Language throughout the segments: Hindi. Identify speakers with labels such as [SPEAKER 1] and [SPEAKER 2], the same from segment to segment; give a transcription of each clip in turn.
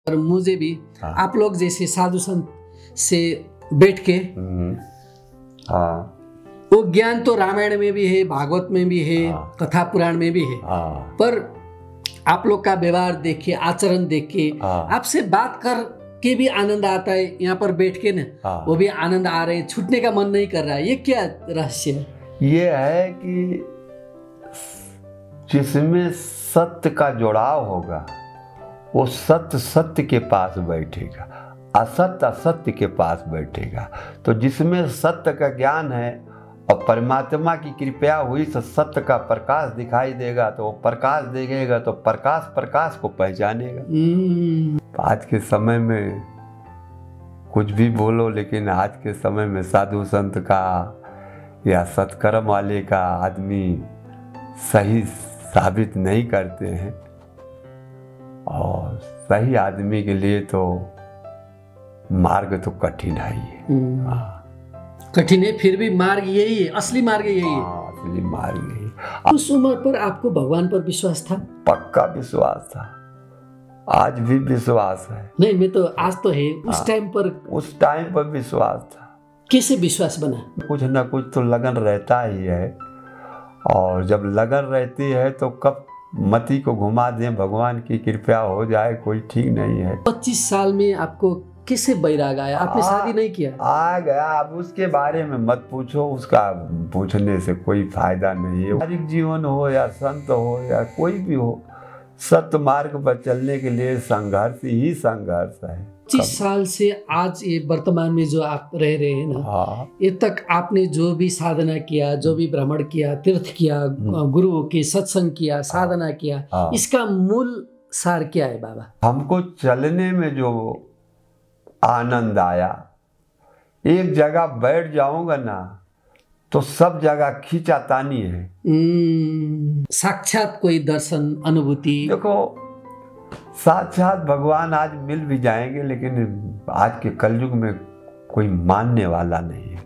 [SPEAKER 1] और मुझे भी आप लोग जैसे साधु संत से बैठ के वो ज्ञान तो रामायण में भी है, भागवत में भी है, कथा पुराण में भी है, पर आप लोग का व्यवहार देख के, आचरण देख के, आपसे बात कर के भी आनंद आता है। यहाँ पर बैठ के ना वो भी आनंद आ रहे, छूटने का मन नहीं कर रहा है। ये क्या रहस्य है? ये
[SPEAKER 2] है कि जिसमें सत्य का जुड़ाव होगा वो सत्य सत्य के पास बैठेगा, असत्य असत्य के पास बैठेगा। तो जिसमें सत्य का ज्ञान है और परमात्मा की कृपया हुई तो सत्य का प्रकाश दिखाई देगा, तो वो प्रकाश देखेगा तो प्रकाश प्रकाश को पहचानेगा। आज के समय में कुछ भी बोलो, लेकिन आज के समय में साधु संत का या सत्कर्म वाले का आदमी सही साबित नहीं करते हैं। और सही आदमी के लिए तो मार्ग तो कठिन है।
[SPEAKER 1] कठिन है, फिर भी मार्ग यही है, असली मार्ग यही है।
[SPEAKER 2] असली मार्ग यही।
[SPEAKER 1] उस उम्र पर आपको भगवान पर विश्वास था?
[SPEAKER 2] पक्का विश्वास था, आज भी विश्वास है।
[SPEAKER 1] नहीं, मैं तो आज तो है, उस टाइम पर
[SPEAKER 2] विश्वास था।
[SPEAKER 1] कैसे विश्वास बना?
[SPEAKER 2] कुछ ना कुछ तो लगन रहता ही है, और जब लगन रहती है तो कब मति को घुमा दें भगवान की कृपया हो जाए कोई ठीक नहीं है।
[SPEAKER 1] 25 साल में आपको कैसे बैराग आया? आपने शादी नहीं किया?
[SPEAKER 2] आ गया। अब उसके बारे में मत पूछो, उसका पूछने से कोई फायदा नहीं है। हर जीवन हो या संत हो या कोई भी हो, सत्य मार्ग पर चलने के लिए संघर्ष ही संघर्ष है।
[SPEAKER 1] 25 साल से आज ये वर्तमान में जो आप रह रहे हैं ना, ये तक आपने जो भी साधना किया, जो भी भ्रमण किया, तीर्थ किया, गुरुओं के सत्संग किया, साधना किया, इसका मूल सार क्या है बाबा?
[SPEAKER 2] हमको चलने में जो आनंद आया, एक जगह बैठ जाऊंगा ना तो सब जगह खींचातानी है।
[SPEAKER 1] साक्षात कोई दर्शन अनुभूति।
[SPEAKER 2] देखो, साक्षात भगवान आज मिल भी जाएंगे, लेकिन आज के कलयुग में कोई मानने वाला नहीं है।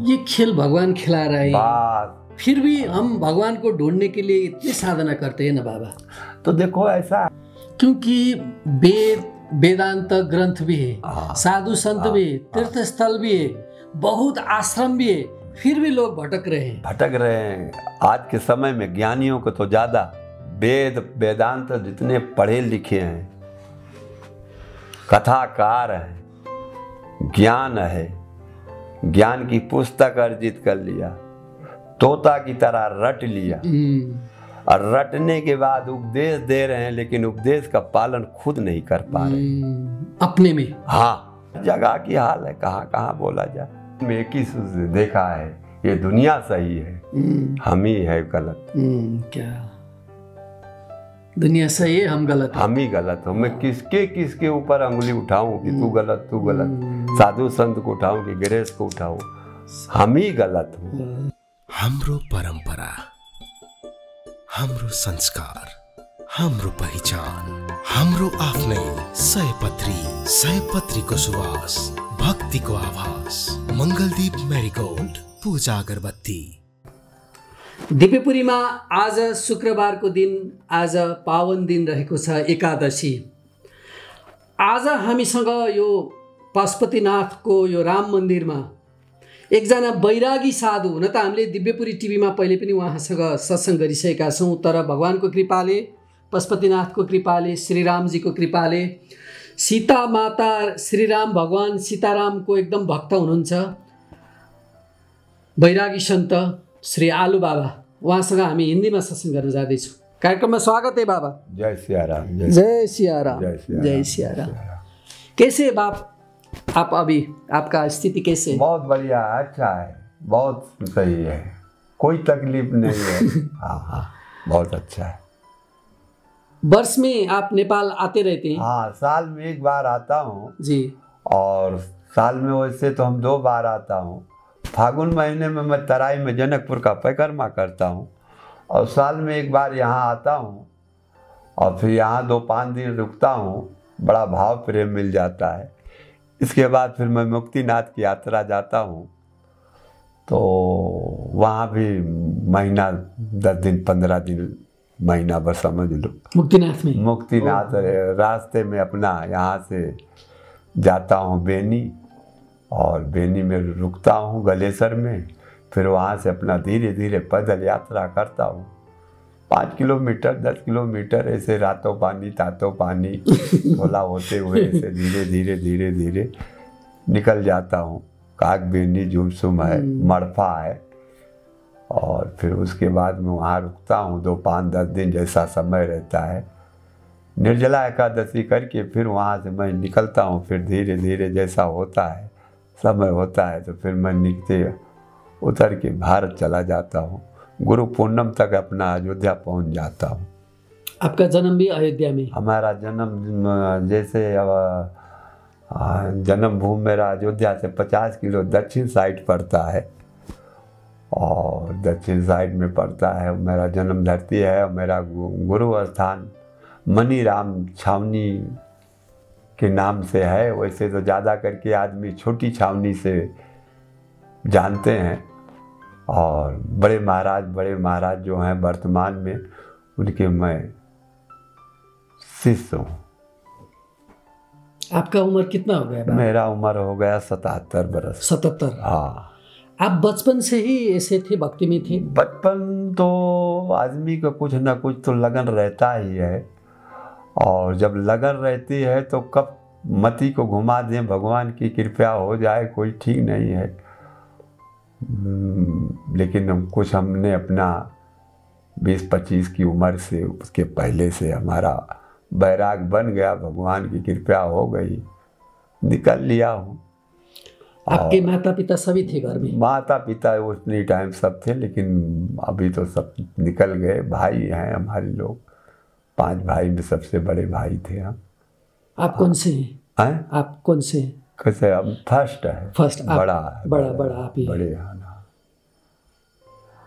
[SPEAKER 1] ये खेल भगवान खिला रहा है, फिर भी हम भगवान को ढूंढने के लिए इतनी साधना करते हैं ना बाबा।
[SPEAKER 2] तो देखो ऐसा,
[SPEAKER 1] क्योंकि वेदांत ग्रंथ भी है, साधु संत भी है, तीर्थ स्थल भी है, बहुत आश्रम भी है, फिर भी लोग भटक रहे हैं।
[SPEAKER 2] आज के समय में ज्ञानियों को तो ज्यादा वेदांत जितने पढ़े लिखे हैं, कथाकार हैं, ज्ञान है, ज्ञान की पुस्तक अर्जित कर लिया, तोता की तरह रट लिया, और रटने के बाद उपदेश दे रहे हैं, लेकिन उपदेश का पालन खुद नहीं कर पा रहे
[SPEAKER 1] अपने में।
[SPEAKER 2] जगह की हाल है, कहाँ कहाँ बोला जाए। मैं एक ही देखा है, ये दुनिया सही है, हम ही है गलत।
[SPEAKER 1] क्या दुनिया सही है, हम गलत?
[SPEAKER 2] हम ही गलत हो। मैं किसके ऊपर अंगुली उठाऊं कि तू गलत तू गलत? साधु संत को उठाऊं कि गृहस्थ को उठाऊं? हम ही गलत हो।
[SPEAKER 3] हाम्रो परंपरा, हाम्रो संस्कार, हाम्रो पहिचान, हाम्रो आफ्नै सयपत्रीको सुवास, भक्तिको आभास। मंगलदीप मैरीगोल्ड पूजा अगरबत्ती।
[SPEAKER 1] दिव्यपुरीमा आज शुक्रबारको दिन, आज पावन दिन रहेको छ एकादशी। आज हामीसँग यो पशुपतिनाथको यो राम मन्दिरमा एकजना बैरागी साधु, हुन त हामीले दिव्यपुरी टिभीमा पहिले पनि उहाँसँग सत्सङ्ग गरिसकेका छौँ, तर भगवानको कृपाले, पशुपतिनाथको कृपाले, श्रीरामजीको कृपाले, सीता माता श्रीराम भगवान सीतारामको एकदम भक्त हुनुहुन्छ बैरागी सन्त श्री आलु बाबा, उहाँसँग हामी हिन्दीमा सत्सङ्ग गर्न जाँदैछौँ। कार्यक्रममा स्वागत है बाबा।
[SPEAKER 2] जय सिया राम।
[SPEAKER 1] जय सिया राम। जय सिया राम। कैसे बाप आप अभी, आपका स्थिति कैसे?
[SPEAKER 2] बहुत बढ़िया, अच्छा है, बहुत सही है, कोई तकलीफ नहीं है। बहुत अच्छा है।
[SPEAKER 1] वर्ष में आप नेपाल आते रहते हैं?
[SPEAKER 2] साल में एक बार आता हूँ
[SPEAKER 1] जी।
[SPEAKER 2] और साल में वैसे तो हम 2 बार आता हूँ। फागुन महीने में मैं तराई में जनकपुर का परिक्रमा करता हूँ, और साल में एक बार यहाँ आता हूँ, और फिर यहाँ 2-5 दिन रुकता हूँ। बड़ा भाव प्रेम मिल जाता है। इसके बाद फिर मैं मुक्तिनाथ की यात्रा जाता हूँ, तो वहाँ भी महीना 10 दिन 15 दिन महीना भर समझ लो।
[SPEAKER 1] मुक्तिनाथ में?
[SPEAKER 2] मुक्तिनाथ रास्ते में अपना यहाँ से जाता हूँ बेनी, और बेनी में रुकता हूँ गलेसर में, फिर वहाँ से अपना धीरे धीरे पैदल यात्रा करता हूँ 5 किलोमीटर 10 किलोमीटर, ऐसे रातों पानी तातों पानी थोड़ा होते हुए ऐसे धीरे धीरे धीरे धीरे निकल जाता हूँ। काक बेनी जुमसुम है, मड़फा है, और फिर उसके बाद मैं वहाँ रुकता हूँ 2-5-10 दिन जैसा समय रहता है। निर्जला एकादशी करके फिर वहाँ से मैं निकलता हूँ, फिर धीरे धीरे जैसा होता है समय होता है तो फिर मैं निकलते उतर के भारत चला जाता हूँ। गुरु पूर्णिम तक अपना अयोध्या पहुँच जाता हूँ।
[SPEAKER 1] आपका जन्म भी अयोध्या में?
[SPEAKER 2] हमारा जन्म जैसे जन्मभूमि मेरा अयोध्या से 50 किलो दक्षिण साइड पड़ता है, और दक्षिण साइड में पड़ता है मेरा जन्म धरती है। और मेरा गुरु स्थान मनीराम छावनी के नाम से है। वैसे तो ज़्यादा करके आदमी छोटी छावनी से जानते हैं, और बड़े महाराज जो हैं वर्तमान में उनके मैं शिष्य हूँ।
[SPEAKER 1] आपका उम्र कितना हो गया?
[SPEAKER 2] मेरा उम्र हो गया 77 बरस।
[SPEAKER 1] 77?
[SPEAKER 2] हाँ।
[SPEAKER 1] आप बचपन से ही ऐसे थे, भक्ति में थे?
[SPEAKER 2] बचपन तो आदमी को कुछ ना कुछ तो लगन रहता ही है, और जब लगन रहती है तो कब मति को घुमा दें भगवान की कृपा हो जाए कोई ठीक नहीं है। लेकिन कुछ हमने अपना 20-25 की उम्र से उसके पहले से हमारा बैराग बन गया, भगवान की कृपा हो गई, निकल लिया हूँ।
[SPEAKER 1] आपके माता पिता सभी थे घर में?
[SPEAKER 2] माता पिता उतनी टाइम सब थे, लेकिन अभी तो सब निकल गए। भाई हैं हमारे लोग, 5 भाई में सबसे बड़े भाई थे हम।
[SPEAKER 1] आप कौन से हैं? आप कौन से?
[SPEAKER 2] कैसे? अब फर्स्ट है।
[SPEAKER 1] फर्स्ट?
[SPEAKER 2] बड़ा
[SPEAKER 1] आप ही
[SPEAKER 2] बड़े हैं ना।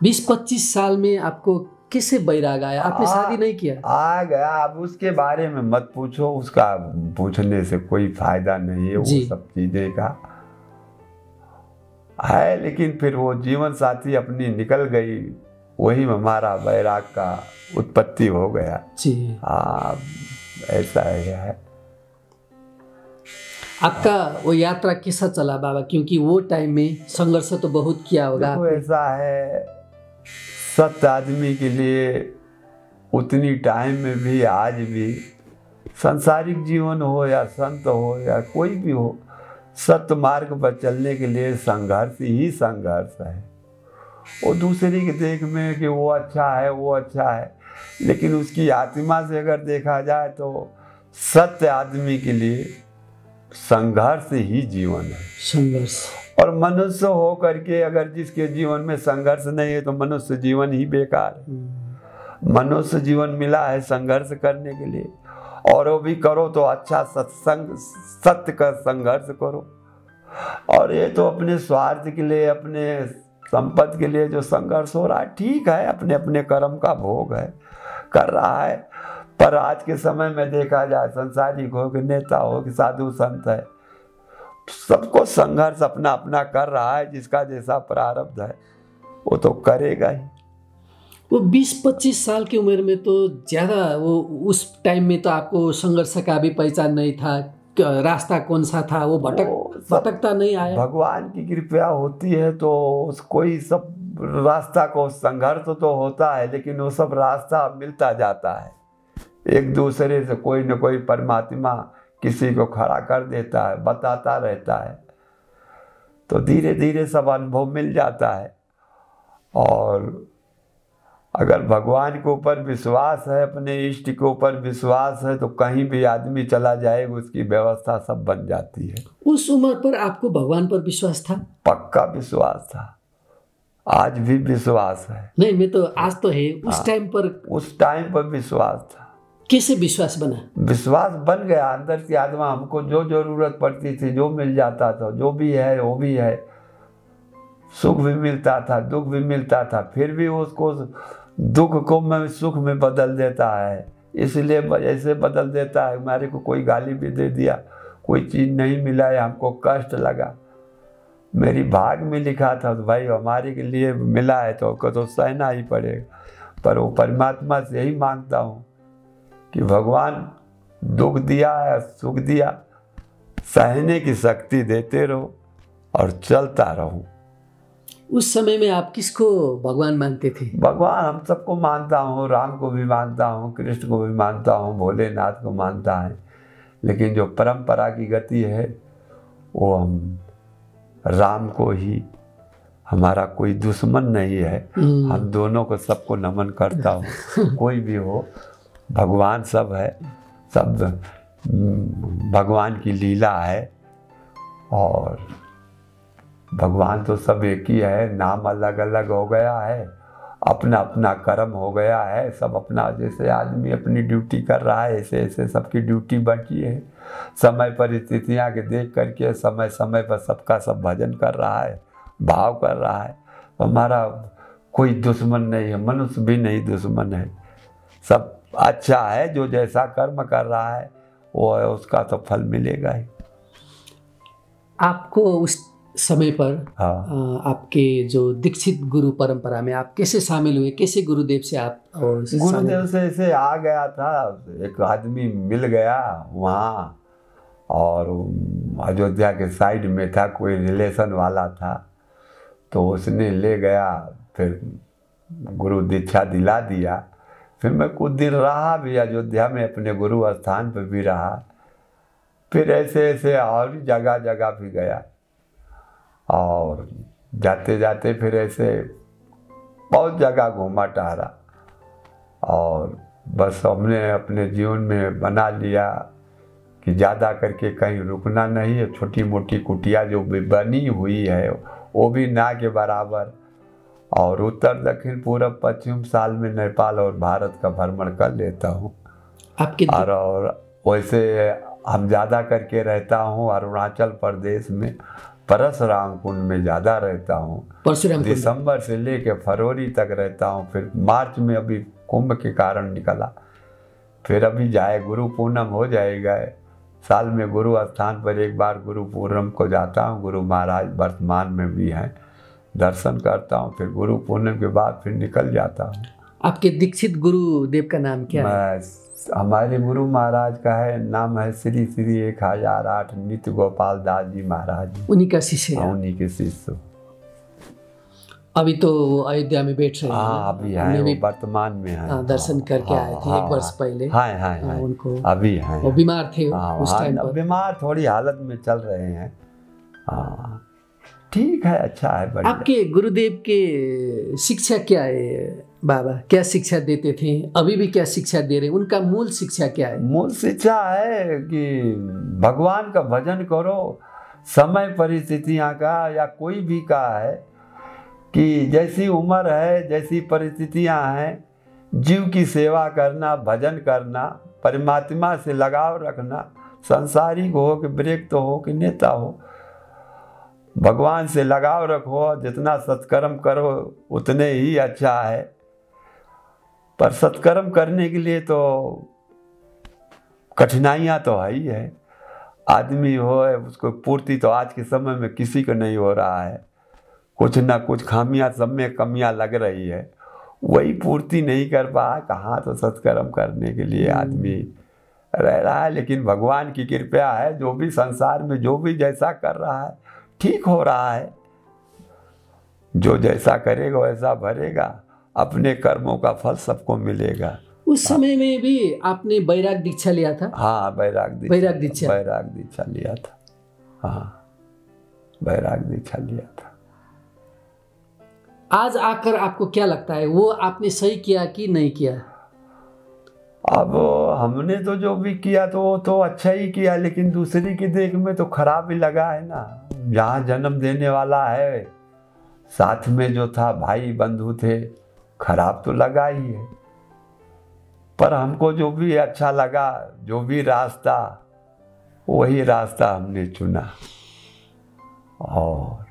[SPEAKER 1] 20-25 साल में आपको किससे बैराग आया? आपने शादी नहीं किया?
[SPEAKER 2] आ गया। अब उसके बारे में मत पूछो, उसका पूछने से कोई फायदा नहीं है। वो सब चीजें का है, लेकिन फिर वो जीवन साथी अपनी निकल गई, वही हमारा बैराग का उत्पत्ति हो गया
[SPEAKER 1] जी।
[SPEAKER 2] हाँ, ऐसा है।
[SPEAKER 1] आपका वो यात्रा कैसा चला बाबा? क्योंकि वो टाइम में संघर्ष तो बहुत किया होगा।
[SPEAKER 2] तो ऐसा है, सत्य आदमी के लिए उतनी टाइम में भी आज भी सांसारिक जीवन हो या संत हो या कोई भी हो, सत्य मार्ग पर चलने के लिए संघर्ष ही संघर्ष है। वो दूसरे के देख में कि वो अच्छा है वो अच्छा है, लेकिन उसकी आत्मा से अगर देखा जाए तो सत्य आदमी के लिए संघर्ष ही जीवन है।
[SPEAKER 1] संघर्ष। और
[SPEAKER 2] मनुष्य हो करके अगर जिसके जीवन में संघर्ष नहीं है तो मनुष्य जीवन ही बेकार है। मनुष्य जीवन मिला है संघर्ष करने के लिए, और वो भी करो तो अच्छा सत्संग सत्य का संघर्ष करो। और ये तो अपने स्वार्थ के लिए, अपने संपत्ति के लिए जो संघर्ष हो रहा है, ठीक है, अपने अपने कर्म का भोग है, कर रहा है। पर आज के समय में देखा जाए, संसारिक हो कि नेता हो कि साधु संत है, सबको संघर्ष अपना अपना कर रहा है। जिसका जैसा प्रारब्ध है वो तो करेगा ही।
[SPEAKER 1] वो 20-25 साल की उम्र में तो ज़्यादा, वो उस टाइम में तो आपको संघर्ष का भी पहचान नहीं था, रास्ता कौन सा था वो भटकता नहीं आया।
[SPEAKER 2] भगवान की कृपा होती है तो कोई सब रास्ता को संघर्ष तो होता है, लेकिन वो सब रास्ता मिलता जाता है। एक दूसरे से कोई न कोई परमात्मा किसी को खड़ा कर देता है, बताता रहता है, तो धीरे धीरे सब अनुभव मिल जाता है। और अगर भगवान के ऊपर विश्वास है, अपने इष्ट के ऊपर विश्वास है, तो कहीं भी आदमी चला जाएगा, उसकी व्यवस्था सब बन जाती है।
[SPEAKER 1] उस उम्र पर आपको भगवान पर विश्वास था?
[SPEAKER 2] पक्का विश्वास था, आज भी विश्वास है।
[SPEAKER 1] नहीं, मैं तो आज तो है, उस टाइम पर
[SPEAKER 2] विश्वास था।
[SPEAKER 1] कैसे विश्वास बना?
[SPEAKER 2] विश्वास बन गया अंदर की आत्मा। हमको जो जरूरत पड़ती थी, जो मिल जाता था, जो भी है वो भी है, सुख भी मिलता था, दुख भी मिलता था, फिर भी उसको दुख को मैं सुख में बदल देता है। इसलिए ऐसे बदल देता है, हमारे को कोई गाली भी दे दिया, कोई चीज़ नहीं मिला है, हमको कष्ट लगा, मेरी भाग में लिखा था तो भाई हमारे के लिए मिला है तो सहना ही पड़ेगा। पर वो परमात्मा से यही मांगता हूँ कि भगवान दुख दिया है, सुख दिया, सहने की शक्ति देते रहो और चलता रहो।
[SPEAKER 1] उस समय में आप किसको भगवान मानते थे?
[SPEAKER 2] भगवान हम सबको मानता हूँ, राम को भी मानता हूँ, कृष्ण को भी मानता हूँ, भोलेनाथ को मानता है, लेकिन जो परंपरा की गति है वो हम राम को ही, हमारा कोई दुश्मन नहीं है, हम दोनों को सबको नमन करता हूँ। कोई भी हो, भगवान सब है, सब भगवान की लीला है और भगवान तो सब एक ही है, नाम अलग अलग हो गया है, अपना अपना कर्म हो गया है, सब अपना, जैसे आदमी अपनी ड्यूटी कर रहा है ऐसे ऐसे सबकी ड्यूटी बची है। समय परिस्थितियाँ के देख करके समय समय पर सबका सब भजन कर रहा है, भाव कर रहा है। हमारा कोई दुश्मन नहीं है, मनुष्य भी नहीं दुश्मन है, सब अच्छा है। जो जैसा कर्म कर रहा है वो है, उसका तो फल मिलेगा ही।
[SPEAKER 1] आपको उस समय पर
[SPEAKER 2] हाँ।
[SPEAKER 1] आपके जो दीक्षित गुरु परंपरा में आप कैसे शामिल हुए? कैसे गुरुदेव से आप
[SPEAKER 2] गुरुदेव से ऐसे आ गया था, एक आदमी मिल गया वहाँ, और अयोध्या के साइड में था, कोई रिलेशन वाला था, तो उसने ले गया, फिर गुरु दीक्षा दिला दिया। फिर मैं कुछ दिन रहा भी अयोध्या में, अपने गुरु स्थान पर भी रहा, फिर ऐसे ऐसे और जगह जगह भी गया, और जाते जाते फिर ऐसे बहुत जगह घूमा टहरा, और बस हमने अपने जीवन में बना लिया कि ज़्यादा करके कहीं रुकना नहीं है। छोटी मोटी कुटिया जो भी बनी हुई है वो भी ना के बराबर, और उत्तर दक्षिण पूरब पश्चिम साल में नेपाल और भारत का भ्रमण कर लेता हूँ।
[SPEAKER 1] आपके
[SPEAKER 2] और वैसे हम ज़्यादा करके रहता हूँ अरुणाचल प्रदेश में, परशुराम कुंड में ज़्यादा रहता हूँ। दिसंबर से लेकर फरवरी तक रहता हूँ, फिर मार्च में अभी कुंभ के कारण निकला, फिर अभी जाए गुरु पूनम हो जाएगा, साल में गुरु स्थान पर एक बार गुरु पूनम को जाता हूँ। गुरु महाराज वर्तमान में भी हैं, दर्शन करता हूँ, फिर गुरु पूनम के बाद फिर निकल जाता हूँ।
[SPEAKER 1] आपके दीक्षित गुरुदेव का नाम क्या है?
[SPEAKER 2] हमारे गुरु महाराज का है नाम है श्री श्री 1008 नित्य गोपाल दास जी महाराज।
[SPEAKER 1] उन्हीं का शिष्य है?
[SPEAKER 2] उन्हीं के शिष्य।
[SPEAKER 1] अभी तो अयोध्या में बैठ रहे हैं।
[SPEAKER 2] हाँ, अभी हैं, वो वर्तमान में हैं।
[SPEAKER 1] दर्शन करके आए थे 1 वर्ष पहले।
[SPEAKER 2] हाँ,
[SPEAKER 1] उनको
[SPEAKER 2] अभी हैं।
[SPEAKER 1] वो बीमार थे उस टाइम पर।
[SPEAKER 2] बीमार थोड़ी हालत में चल रहे हैं। हाँ, ठीक है, अच्छा है, बढ़िया।
[SPEAKER 1] आपके गुरुदेव के शिक्षा क्या है बाबा? क्या शिक्षा देते थे, अभी भी क्या शिक्षा दे रहे हैं? उनका मूल शिक्षा क्या है?
[SPEAKER 2] मूल शिक्षा है कि भगवान का भजन करो, समय परिस्थितियाँ का या कोई भी का है कि जैसी उम्र है, जैसी परिस्थितियाँ हैं, जीव की सेवा करना, भजन करना, परमात्मा से लगाव रखना, संसारिक हो कि ब्रेक हो कि नेता हो, भगवान से लगाव रखो, जितना सत्कर्म करो उतने ही अच्छा है। पर सत्कर्म करने के लिए तो कठिनाइयाँ तो है ही है। आदमी हो उसको पूर्ति तो आज के समय में किसी को नहीं हो रहा है, कुछ ना कुछ खामियां, सब में कमियां लग रही है, वही पूर्ति नहीं कर पा। कहाँ तो सत्कर्म करने के लिए आदमी रह रहा है। लेकिन भगवान की कृपा है, जो भी संसार में जो भी जैसा कर रहा है ठीक हो रहा है। जो जैसा करेगा वैसा भरेगा, अपने कर्मों का फल सबको मिलेगा।
[SPEAKER 1] उस समय में भी आपने बैराग दीक्षा लिया था?
[SPEAKER 2] हाँ, बैराग दीक्षा लिया था। हाँ, बैराग दीक्षा लिया था।
[SPEAKER 1] आज आकर आपको क्या लगता है, वो आपने सही किया कि नहीं किया?
[SPEAKER 2] अब हमने तो जो भी किया तो वो तो अच्छा ही किया, लेकिन दूसरी की देख में तो खराब ही लगा है ना। जहाँ जन्म देने वाला है, साथ में जो था भाई बंधु थे, खराब तो लगा ही है। पर हमको जो भी अच्छा लगा, जो भी रास्ता, वही रास्ता हमने चुना और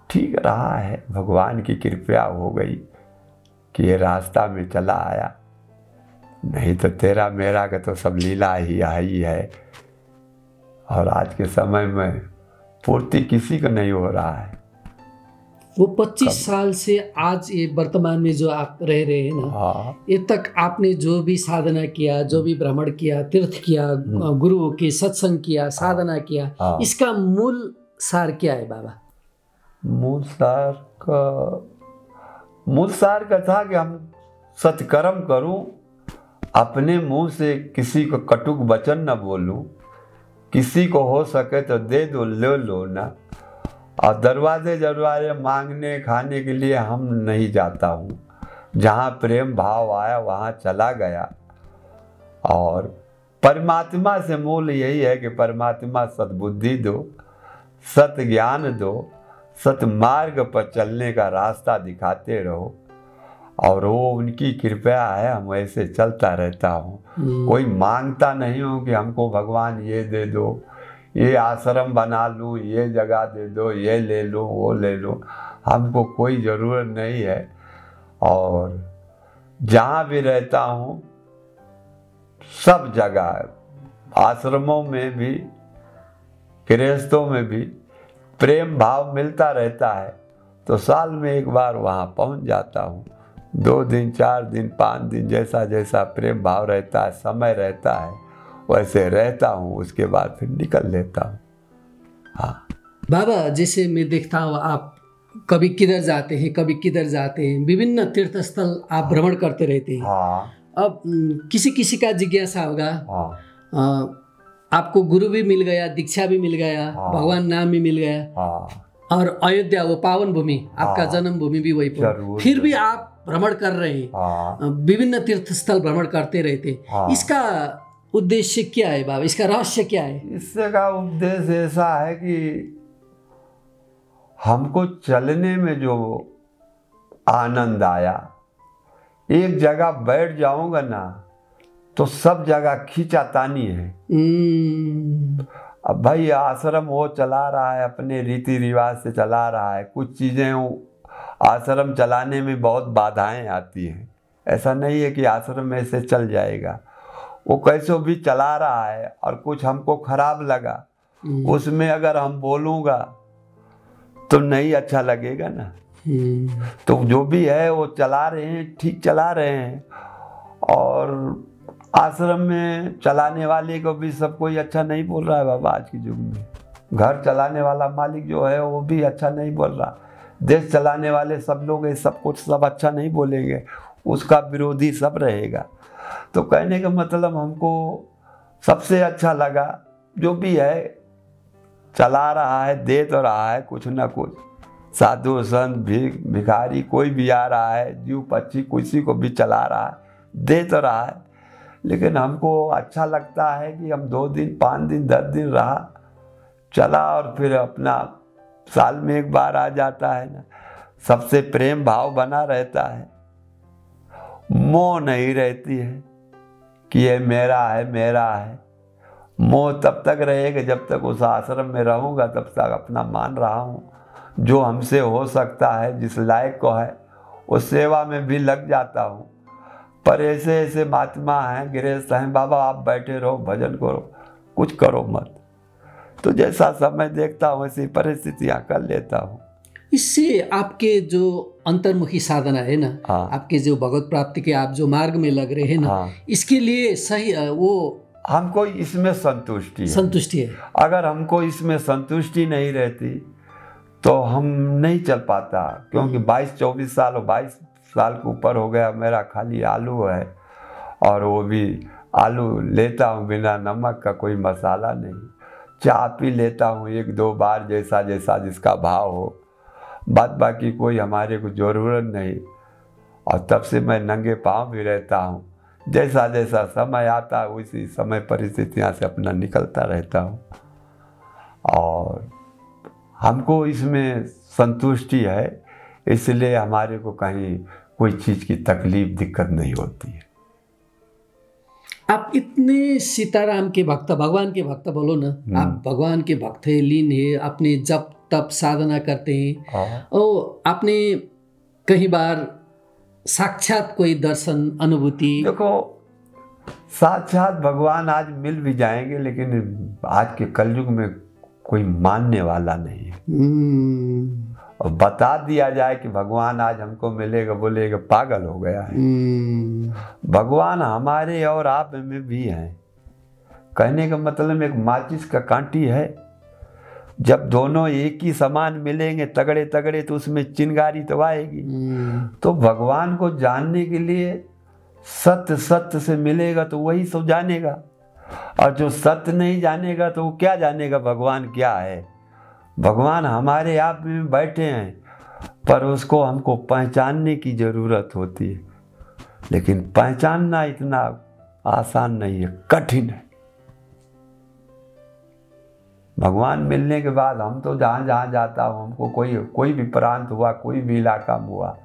[SPEAKER 2] ठीक रहा है। भगवान की कृपा हो गई कि ये रास्ता में चला आया, नहीं तो तेरा मेरा का तो सब लीला ही है। और आज के समय में पूर्ति किसी को नहीं हो रहा है।
[SPEAKER 1] वो 25 साल से आज ये वर्तमान में जो आप रह रहे हैं ना,
[SPEAKER 2] हाँ
[SPEAKER 1] ये तक आपने जो भी साधना किया, जो भी भ्रमण किया, तीर्थ किया, गुरुओं की सत्संग किया, साधना किया,
[SPEAKER 2] हाँ।
[SPEAKER 1] इसका मूल सार क्या है बाबा?
[SPEAKER 2] मूल सार का था कि हम सत्कर्म करूं, अपने मुंह से किसी को कटुक वचन न बोलूं, किसी को हो सके तो दे दो, ले लो ना। और दरवाजे मांगने खाने के लिए हम नहीं जाता हूँ। जहाँ प्रेम भाव आया वहाँ चला गया। और परमात्मा से मूल यही है कि परमात्मा सद्बुद्धि दो, सत ज्ञान दो, सत मार्ग पर चलने का रास्ता दिखाते रहो। और वो उनकी कृपा है, हम ऐसे चलता रहता हूँ। कोई मांगता नहीं हूँ कि हमको भगवान ये दे दो, ये आश्रम बना लूँ, ये जगह दे दो, ये ले लो, वो ले लो। हमको कोई ज़रूरत नहीं है। और जहाँ भी रहता हूँ सब जगह, आश्रमों में भी, गृहस्थों में भी प्रेम भाव मिलता रहता है। तो साल में एक बार वहाँ पहुँच जाता हूँ। 2 दिन, 4 दिन, 5 दिन, जैसा जैसा प्रेम भाव रहता है, समय रहता है, वैसे रहता हूँ। उसके बाद फिर निकल लेता हूँ। हाँ
[SPEAKER 1] बाबा, जैसे मैं देखता हूँ आप कभी किधर जाते हैं, कभी किधर जाते हैं, विभिन्न तीर्थ स्थल आप भ्रमण करते रहते हैं।
[SPEAKER 2] हाँ
[SPEAKER 1] अब किसी किसी का जिज्ञासा होगा,
[SPEAKER 2] हाँ
[SPEAKER 1] आपको गुरु भी मिल गया, दीक्षा भी मिल गया,
[SPEAKER 2] हाँ।
[SPEAKER 1] भगवान नाम भी मिल गया,
[SPEAKER 2] हाँ
[SPEAKER 1] और अयोध्या वो पावन भूमि, आपका
[SPEAKER 2] हाँ।
[SPEAKER 1] जन्म भूमि भी वही पर,
[SPEAKER 2] जरूर,
[SPEAKER 1] फिर भी आप भ्रमण कर रहे हैं,
[SPEAKER 2] हाँ
[SPEAKER 1] विभिन्न तीर्थ स्थल भ्रमण करते रहते।
[SPEAKER 2] हाँ।
[SPEAKER 1] इसका उद्देश्य क्या है बाबा? इसका रहस्य क्या है?
[SPEAKER 2] इससे का उद्देश्य ऐसा है कि हमको चलने में जो आनंद आया, एक जगह बैठ जाऊंगा ना तो सब जगह खींचातानी है। अब भाई आश्रम वो चला रहा है, अपने रीति रिवाज से चला रहा है। कुछ चीज़ें आश्रम चलाने में बहुत बाधाएं आती हैं। ऐसा नहीं है कि आश्रम में से चल जाएगा, वो कैसे भी चला रहा है। और कुछ हमको खराब लगा, उसमें अगर हम बोलूँगा तो नहीं अच्छा लगेगा ना। तो जो भी है वो चला रहे हैं, ठीक चला रहे हैं। और आश्रम में चलाने वाले को भी सब कोई अच्छा नहीं बोल रहा है बाबा। आज के युग में घर चलाने वाला मालिक जो है वो भी अच्छा नहीं बोल रहा। देश चलाने वाले सब लोग सब कुछ सब अच्छा नहीं बोलेंगे, उसका विरोधी सब रहेगा। तो कहने का मतलब हमको सबसे अच्छा लगा जो भी है चला रहा है, दे तो रहा है कुछ ना कुछ। साधु संत भिखारी कोई भी आ रहा है, जीव पक्षी किसी को भी चला रहा है, दे तो रहा है। लेकिन हमको अच्छा लगता है कि हम 2 दिन, 5 दिन, 10 दिन रहा, चला और फिर अपना साल में एक बार आ जाता है ना। सबसे प्रेम भाव बना रहता है, मोह नहीं रहती है कि ये मेरा है मेरा है। मोह तब तक रहेगा जब तक उस आश्रम में रहूँगा, तब तक अपना मान रहा हूँ। जो हमसे हो सकता है, जिस लायक को है, उस सेवा में भी लग जाता हूँ। पर ऐसे ऐसे महात्मा हैं, गृहस्थ हैं, बाबा आप बैठे रहो, भजन करो, कुछ करो मत। तो जैसा समय देखता हूँ वैसी परिस्थितियाँ कर लेता हूँ।
[SPEAKER 1] इससे आपके जो अंतर्मुखी साधना है ना,
[SPEAKER 2] हाँ।
[SPEAKER 1] आपके जो भगवत प्राप्ति के आप जो मार्ग में लग रहे हैं ना,
[SPEAKER 2] हाँ।
[SPEAKER 1] इसके लिए सही वो
[SPEAKER 2] हमको इसमें संतुष्टि
[SPEAKER 1] है।
[SPEAKER 2] अगर हमको इसमें संतुष्टि नहीं रहती तो हम नहीं चल पाता। क्योंकि 22-24 साल, 22 साल के ऊपर हो गया मेरा खाली आलू है। और वो भी आलू लेता हूँ बिना नमक का, कोई मसाला नहीं। चाय पी लेता हूँ 1-2 बार, जैसा जैसा जिसका भाव हो। बात बाकी कोई हमारे को ज़रूरत नहीं। और तब से मैं नंगे पाँव भी रहता हूँ। जैसा जैसा समय आता है उसी समय परिस्थितियाँ से अपना निकलता रहता हूँ। और हमको इसमें संतुष्टि है, इसलिए हमारे को कहीं कोई चीज़ की तकलीफ दिक्कत नहीं होती है।
[SPEAKER 1] आप इतने सीताराम के भक्त, भगवान के भक्त बोलो ना, आप भगवान के भक्त है, लीन है, अपने जप तप साधना करते हैं। और आपने कई बार साक्षात कोई दर्शन अनुभूति?
[SPEAKER 2] देखो, साक्षात भगवान आज मिल भी जाएंगे, लेकिन आज के कलयुग में कोई मानने वाला नहीं है। और बता दिया जाए कि भगवान आज हमको मिलेगा, बोलेगा पागल हो गया है। भगवान हमारे और आप में भी हैं। कहने का मतलब एक माचिस का कांटी है, जब दोनों एक ही समान मिलेंगे तगड़े तगड़े तो उसमें चिंगारी तो आएगी। तो भगवान को जानने के लिए सत्य सत्य से मिलेगा तो वही सब जानेगा, और जो सत्य नहीं जानेगा तो वो क्या जानेगा भगवान क्या है। भगवान हमारे आप में बैठे हैं, पर उसको हमको पहचानने की ज़रूरत होती है। लेकिन पहचानना इतना आसान नहीं है, कठिन है। भगवान मिलने के बाद हम तो जहाँ जहाँ जाता हूँ, हमको कोई भी प्रांत हुआ, कोई भी इलाका हुआ,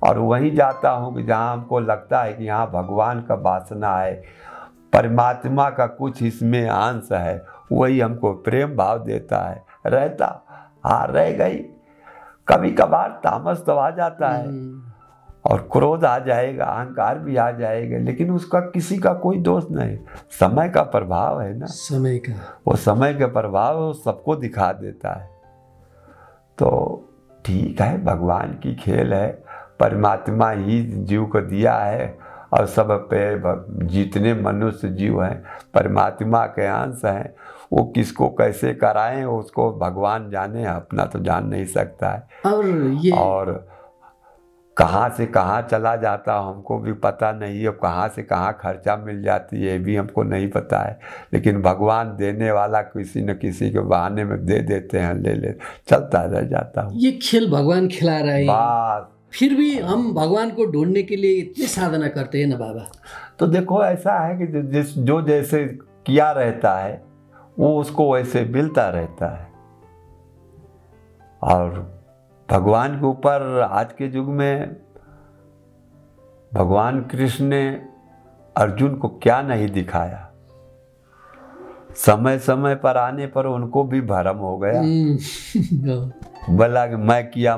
[SPEAKER 2] और वहीं जाता हूँ कि जहाँ हमको लगता है कि यहाँ भगवान का वासना है, परमात्मा का कुछ इसमें अंश है, वही हमको प्रेम भाव देता है। रहता हाँ रह गई, कभी कभार तामस तो आ जाता है और क्रोध आ जाएगा, अहंकार भी आ जाएगा, लेकिन उसका किसी का कोई दोष नहीं, समय का प्रभाव है ना,
[SPEAKER 1] समय का,
[SPEAKER 2] वो समय के प्रभाव वो सबको दिखा देता है। तो ठीक है, भगवान की खेल है, परमात्मा ही जीव को दिया है, और सब पे जितने मनुष्य जीव हैं परमात्मा के अंश हैं। वो किसको कैसे कराएं उसको भगवान जाने, अपना तो जान नहीं सकता है। और कहाँ से कहाँ चला जाता हमको भी पता नहीं है, कहाँ से कहाँ खर्चा मिल जाती है ये भी हमको नहीं पता है। लेकिन भगवान देने वाला किसी न किसी के बहाने में दे देते हैं, ले चलता रह जाता हूँ।
[SPEAKER 1] ये खेल भगवान खिला रहे
[SPEAKER 2] हैं,
[SPEAKER 1] फिर भी हम भगवान को ढूंढने के लिए इतनी साधना करते हैं ना बाबा।
[SPEAKER 2] तो देखो ऐसा है कि जो जैसे किया रहता है वो उसको वैसे मिलता रहता है। और भगवान के ऊपर आज के युग में भगवान कृष्ण ने अर्जुन को क्या नहीं दिखाया। समय समय पर आने पर उनको भी भ्रम हो गया, बोला कि मैं किया,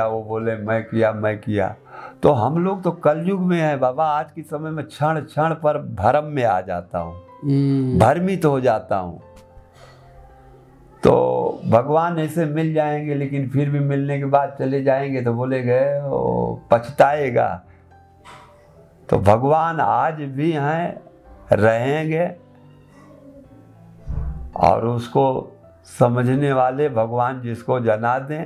[SPEAKER 2] वो बोले मैं किया। तो हम लोग तो कलयुग में है बाबा, आज के समय में क्षण क्षण पर भ्रम में आ जाता हूँ, भ्रमित हो जाता हूँ। तो भगवान ऐसे मिल जाएंगे, लेकिन फिर भी मिलने के बाद चले जाएंगे तो बोले गए वो पछताएगा। तो भगवान आज भी हैं, रहेंगे, और उसको समझने वाले भगवान जिसको जना दें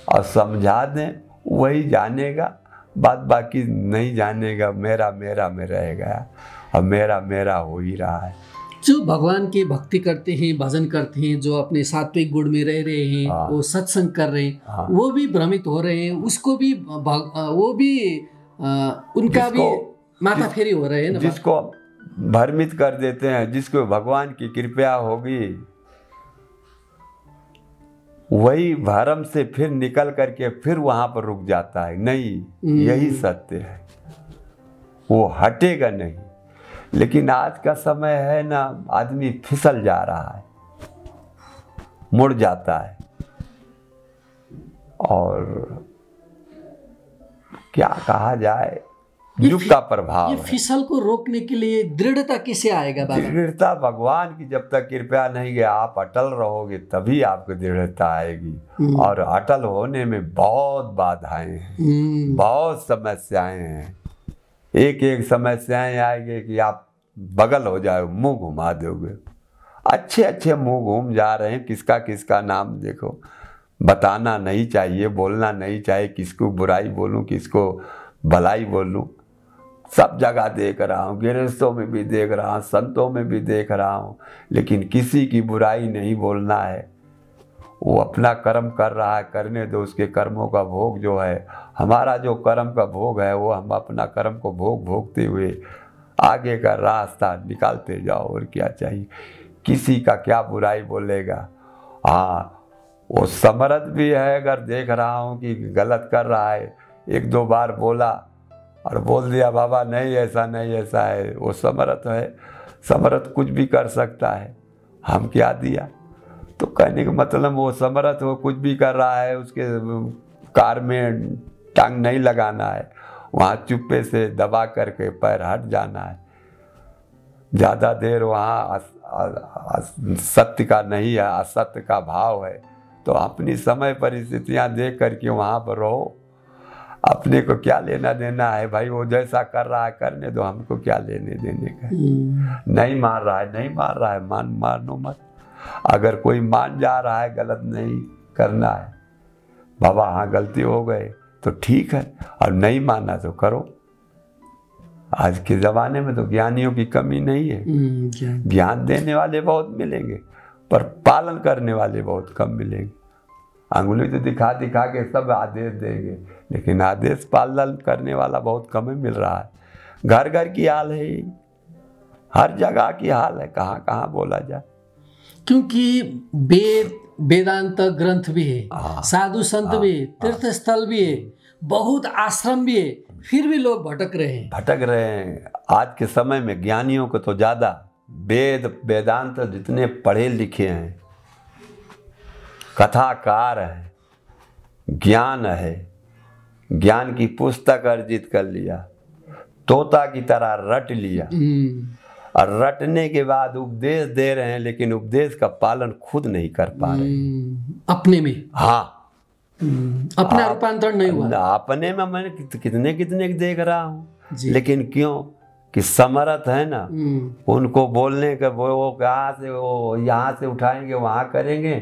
[SPEAKER 2] और समझा दें वही जानेगा, बात बाकी नहीं जानेगा। मेरा में रहेगा और मेरा हो ही रहा है।
[SPEAKER 1] जो भगवान की भक्ति करते हैं, भजन करते हैं, जो अपने सात्विक गुण में रह रहे हैं, वो सत्संग कर रहे हैं, वो भी भ्रमित हो रहे हैं, उसको भी वो भी उनका भी माथा फेरी हो रहे हैं ना।
[SPEAKER 2] जिसको भ्रमित कर देते हैं, जिसको भगवान की कृपा होगी वही भ्रम से फिर निकल करके फिर वहां पर रुक जाता है। नहीं, यही सत्य है, वो हटेगा नहीं। लेकिन आज का समय है ना, आदमी फिसल जा रहा है, मुड़ जाता है। और क्या कहा जाए, युग का प्रभाव
[SPEAKER 1] ये फिसल को रोकने के लिए दृढ़ता किसे आएगा बाबा?
[SPEAKER 2] दृढ़ता भगवान की जब तक कृपया नहीं है, आप अटल रहोगे तभी आपको दृढ़ता आएगी। और अटल होने में बहुत बाधाएं हैं, बहुत समस्याएं हैं। एक समस्याएं आएगी कि आप बगल हो जाओ, मुंह घुमा दोगे। अच्छे मुंह घूम जा रहे हैं, किसका नाम देखो, बताना नहीं चाहिए, बोलना नहीं चाहिए, किसको बुराई बोलूं, किसको भलाई बोलूं। सब जगह देख रहा हूँ, गृहस्थों में भी देख रहा हूँ, संतों में भी देख रहा हूँ, लेकिन किसी की बुराई नहीं बोलना है। वो अपना कर्म कर रहा है, करने दो, उसके कर्मों का भोग जो है, हमारा जो कर्म का भोग है वो हम अपना कर्म को भोगते हुए आगे का रास्ता निकालते जाओ। और क्या चाहिए, किसी का क्या बुराई बोलेगा। हाँ, वो समर्थ भी है, अगर देख रहा हूँ कि गलत कर रहा है, 1-2 बार बोला और बोल दिया बाबा नहीं ऐसा है, वो समर्थ है, समर्थ कुछ भी कर सकता है, हम क्या दिया। तो कहने का मतलब वो समर्थ वो कुछ भी कर रहा है, उसके कार में टांग नहीं लगाना है, वहाँ चुप्पे से दबा करके पैर हट जाना है। ज़्यादा देर वहाँ सत्य का नहीं है, असत्य का भाव है, तो अपनी समय परिस्थितियां देख करके वहाँ पर रहो। अपने को क्या लेना देना है भाई, वो जैसा कर रहा है करने दो, हमको क्या लेने देने का। नहीं मार रहा है, नहीं मार रहा है, मानो मत। अगर कोई मान जा रहा है गलत नहीं करना है, बाबा हाँ गलती हो गए तो ठीक है, और नहीं माना तो करो। आज के ज़माने में तो ज्ञानियों की कमी नहीं है। ज्ञान देने वाले बहुत मिलेंगे, पर पालन करने वाले बहुत कम मिलेंगे। अंगुली तो दिखा दिखा के सब आदेश देंगे, लेकिन आदेश पालन करने वाला बहुत कम ही मिल रहा है। घर घर की हाल है, हर जगह की हाल है, कहाँ कहाँ बोला जाए।
[SPEAKER 1] क्योंकि वेदांत ग्रंथ भी है, साधु संत भी है, तीर्थ स्थल भी है, बहुत आश्रम भी है, फिर भी लोग भटक रहे हैं।
[SPEAKER 2] आज के समय में ज्ञानियों को तो ज़्यादा वेदांत जितने पढ़े लिखे हैं, कथाकार हैं, ज्ञान है, ज्ञान की पुस्तक अर्जित कर लिया, तोता की तरह रट लिया, और रटने के बाद उपदेश दे रहे हैं, लेकिन उपदेश का पालन खुद नहीं कर पा रहे
[SPEAKER 1] अपने में।
[SPEAKER 2] हाँ,
[SPEAKER 1] अपना रूपांतरण नहीं हुआ।
[SPEAKER 2] अपने में मैंने कितने कितने देख रहा हूँ, लेकिन क्यों कि समर्थ है ना, उनको बोलने का वो कहाँ से वो यहाँ से उठाएंगे वहाँ करेंगे,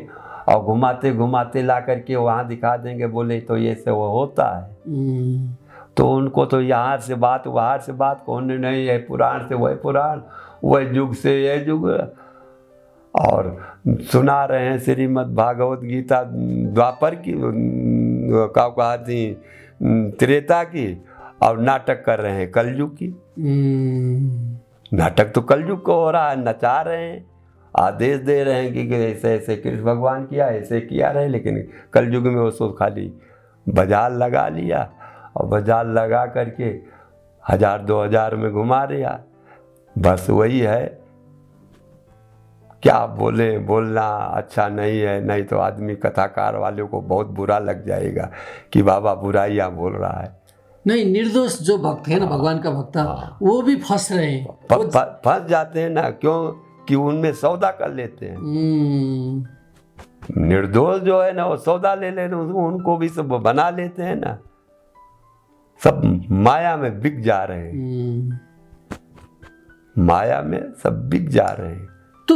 [SPEAKER 2] और घुमाते घुमाते ला करके वहाँ दिखा देंगे, बोले तो ये से वो होता है। तो उनको तो यहाँ से बात वहाँ से बात कौन नहीं है, पुराण से वह पुराण, वह युग से यह युग। और सुना रहे हैं श्रीमद् भागवत गीता द्वापर की का कहा थी, त्रेता की, और नाटक कर रहे हैं कलयुग की। नाटक तो कलयुग को हो रहा है, नचा रहे हैं, आदेश दे रहे हैं कि ऐसे ऐसे कृष्ण भगवान किया, ऐसे किया रहे, लेकिन कलयुग में उसको खाली बाजार लगा लिया, और बाजार लगा करके 1000-2000 में घुमा दिया। बस वही है, क्या बोले, बोलना अच्छा नहीं है, नहीं तो आदमी कथाकार वालों को बहुत बुरा लग जाएगा कि बाबा बुराइयाँ बोल रहा है।
[SPEAKER 1] नहीं, निर्दोष जो भक्त है ना, भगवान का भक्ता, वो भी फंस रहे हैं,
[SPEAKER 2] फंस जाते हैं ना, क्यों कि उनमें सौदा कर लेते हैं। निर्दोष जो है ना, वो सौदा ले लेते हैं, उनको भी सब बना लेते हैं ना, सब माया में बिक जा रहे हैं, माया में सब बिक जा रहे हैं।
[SPEAKER 1] तो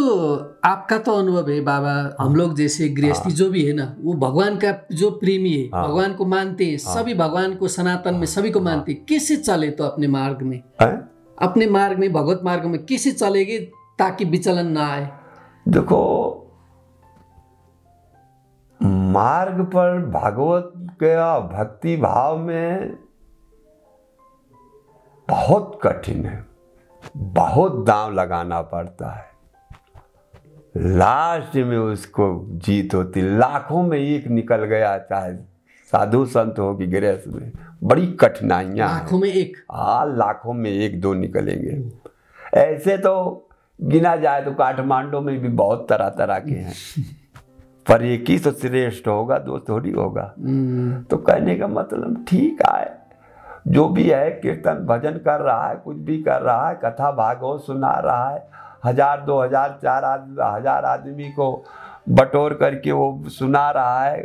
[SPEAKER 1] आपका तो अनुभव है बाबा, हम लोग जैसे गृहस्थी जो भी है ना, वो भगवान का जो प्रेमी है, भगवान को मानते हैं, सभी भगवान को सनातन में सभी को मानते हैं। कैसे चले तो अपने मार्ग में, अपने मार्ग में, भगवत मार्ग में कैसे चलेगी ताकि विचलन ना आए?
[SPEAKER 2] देखो, मार्ग पर भगवत के भक्ति भाव में बहुत कठिन है, बहुत दांव लगाना पड़ता है, लास्ट में उसको जीत होती। लाखों में एक निकल गया, चाहे साधु संत हो कि गृहस्थ में, बड़ी कठिनाइयाँ,
[SPEAKER 1] लाखों में एक,
[SPEAKER 2] हाँ लाखों में 1-2 निकलेंगे। ऐसे तो गिना जाए तो काठमांडू में भी बहुत तरह तरह के हैं, पर एक ही तो श्रेष्ठ होगा, 2 थोड़ी होगा। तो कहने का मतलब ठीक है, जो भी है कीर्तन भजन कर रहा है, कुछ भी कर रहा है, कथा भागवत सुना रहा है, 1000, 2000, 4000 आदमी को बटोर करके वो सुना रहा है,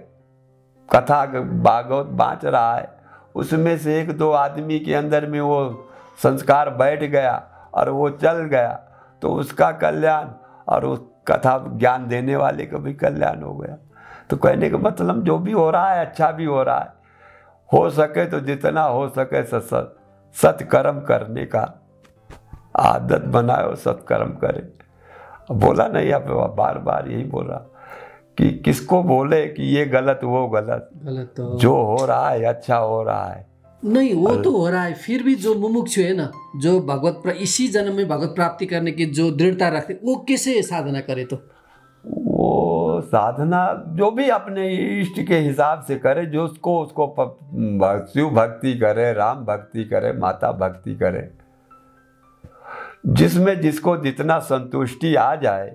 [SPEAKER 2] कथा भागवत बाँच रहा है, उसमें से 1-2 आदमी के अंदर में वो संस्कार बैठ गया और वो चल गया, तो उसका कल्याण, और उस कथा ज्ञान देने वाले का भी कल्याण हो गया। तो कहने का मतलब जो भी हो रहा है अच्छा भी हो रहा है, हो सके तो जितना हो सके सत्कर्म करने का आदत बनाओ, सत्कर्म करे। बोला नहीं, आप बार बार यही बोला कि किसको बोले कि ये गलत वो गलत,
[SPEAKER 1] तो
[SPEAKER 2] जो हो रहा है अच्छा हो रहा है।
[SPEAKER 1] नहीं, वो तो हो रहा है, फिर भी जो मुमुक्षु है ना, जो इसी जन्म में भगवत प्राप्ति करने की जो दृढ़ता रखते, वो कैसे साधना करे? तो
[SPEAKER 2] वो साधना जो भी अपने इष्ट के हिसाब से करे, जो उसको शिव भक्ति करे, राम भक्ति करे, माता भक्ति करे, जिसमें जिसको जितना संतुष्टि आ जाए,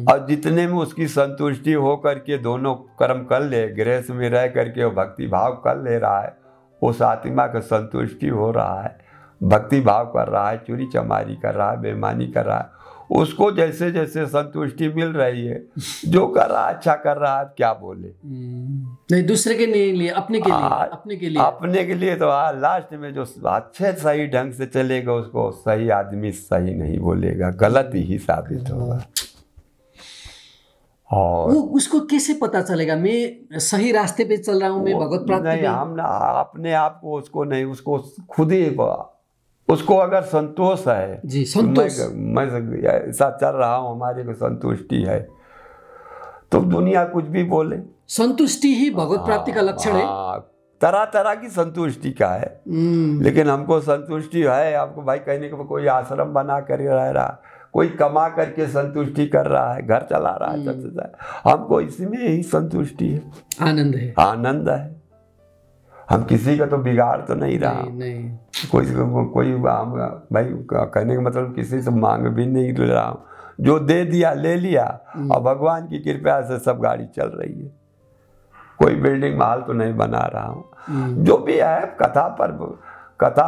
[SPEAKER 2] और जितने में उसकी संतुष्टि हो करके दोनों कर्म कर ले, गृहस्थ में रह करके वो भक्ति भाव कर ले रहा है, उस आत्मा का संतुष्टि हो रहा है, भक्ति भाव कर रहा है, चोरी चमारी कर रहा है, बेईमानी कर रहा है, उसको जैसे जैसे संतुष्टि मिल रही है, जो कर रहा है अच्छा कर रहा है, क्या बोले।
[SPEAKER 1] नहीं, दूसरे के लिए, अपने के लिए,
[SPEAKER 2] अपने के लिए तो लास्ट में जो अच्छे सही ढंग से चलेगा उसको सही आदमी सही नहीं बोलेगा, गलत ही साबित होगा। और
[SPEAKER 1] वो उसको कैसे पता चलेगा मैं सही रास्ते पे चल रहा हूँ, मैं भगवत प्राप्ति
[SPEAKER 2] नहीं, हम ना अपने आप को उसको नहीं, उसको खुद ही, उसको अगर संतोष है
[SPEAKER 1] जी, संतोष,
[SPEAKER 2] मैं ऐसा चल रहा हूँ, हमारे को संतुष्टि है, तो दुनिया कुछ भी बोले,
[SPEAKER 1] संतुष्टि ही भगवत प्राप्ति का लक्षण है।
[SPEAKER 2] तरह तरह की संतुष्टि का है, लेकिन हमको संतुष्टि है। आपको भाई कहने को कोई आश्रम बना कर रह रहा, कोई कमा करके संतुष्टि कर रहा है, घर चला रहा है, हमको इसमें ही संतुष्टि है,
[SPEAKER 1] आनंद है,
[SPEAKER 2] आनंद है। हम किसी का तो बिगाड़ तो नहीं रहा,
[SPEAKER 1] नहीं।
[SPEAKER 2] कोई भाई कहने का मतलब किसी से मांग भी नहीं रहा हूँ, जो दे दिया ले लिया, और भगवान की कृपा से सब गाड़ी चल रही है। कोई बिल्डिंग महल तो नहीं बना रहा हूँ, जो भी है कथा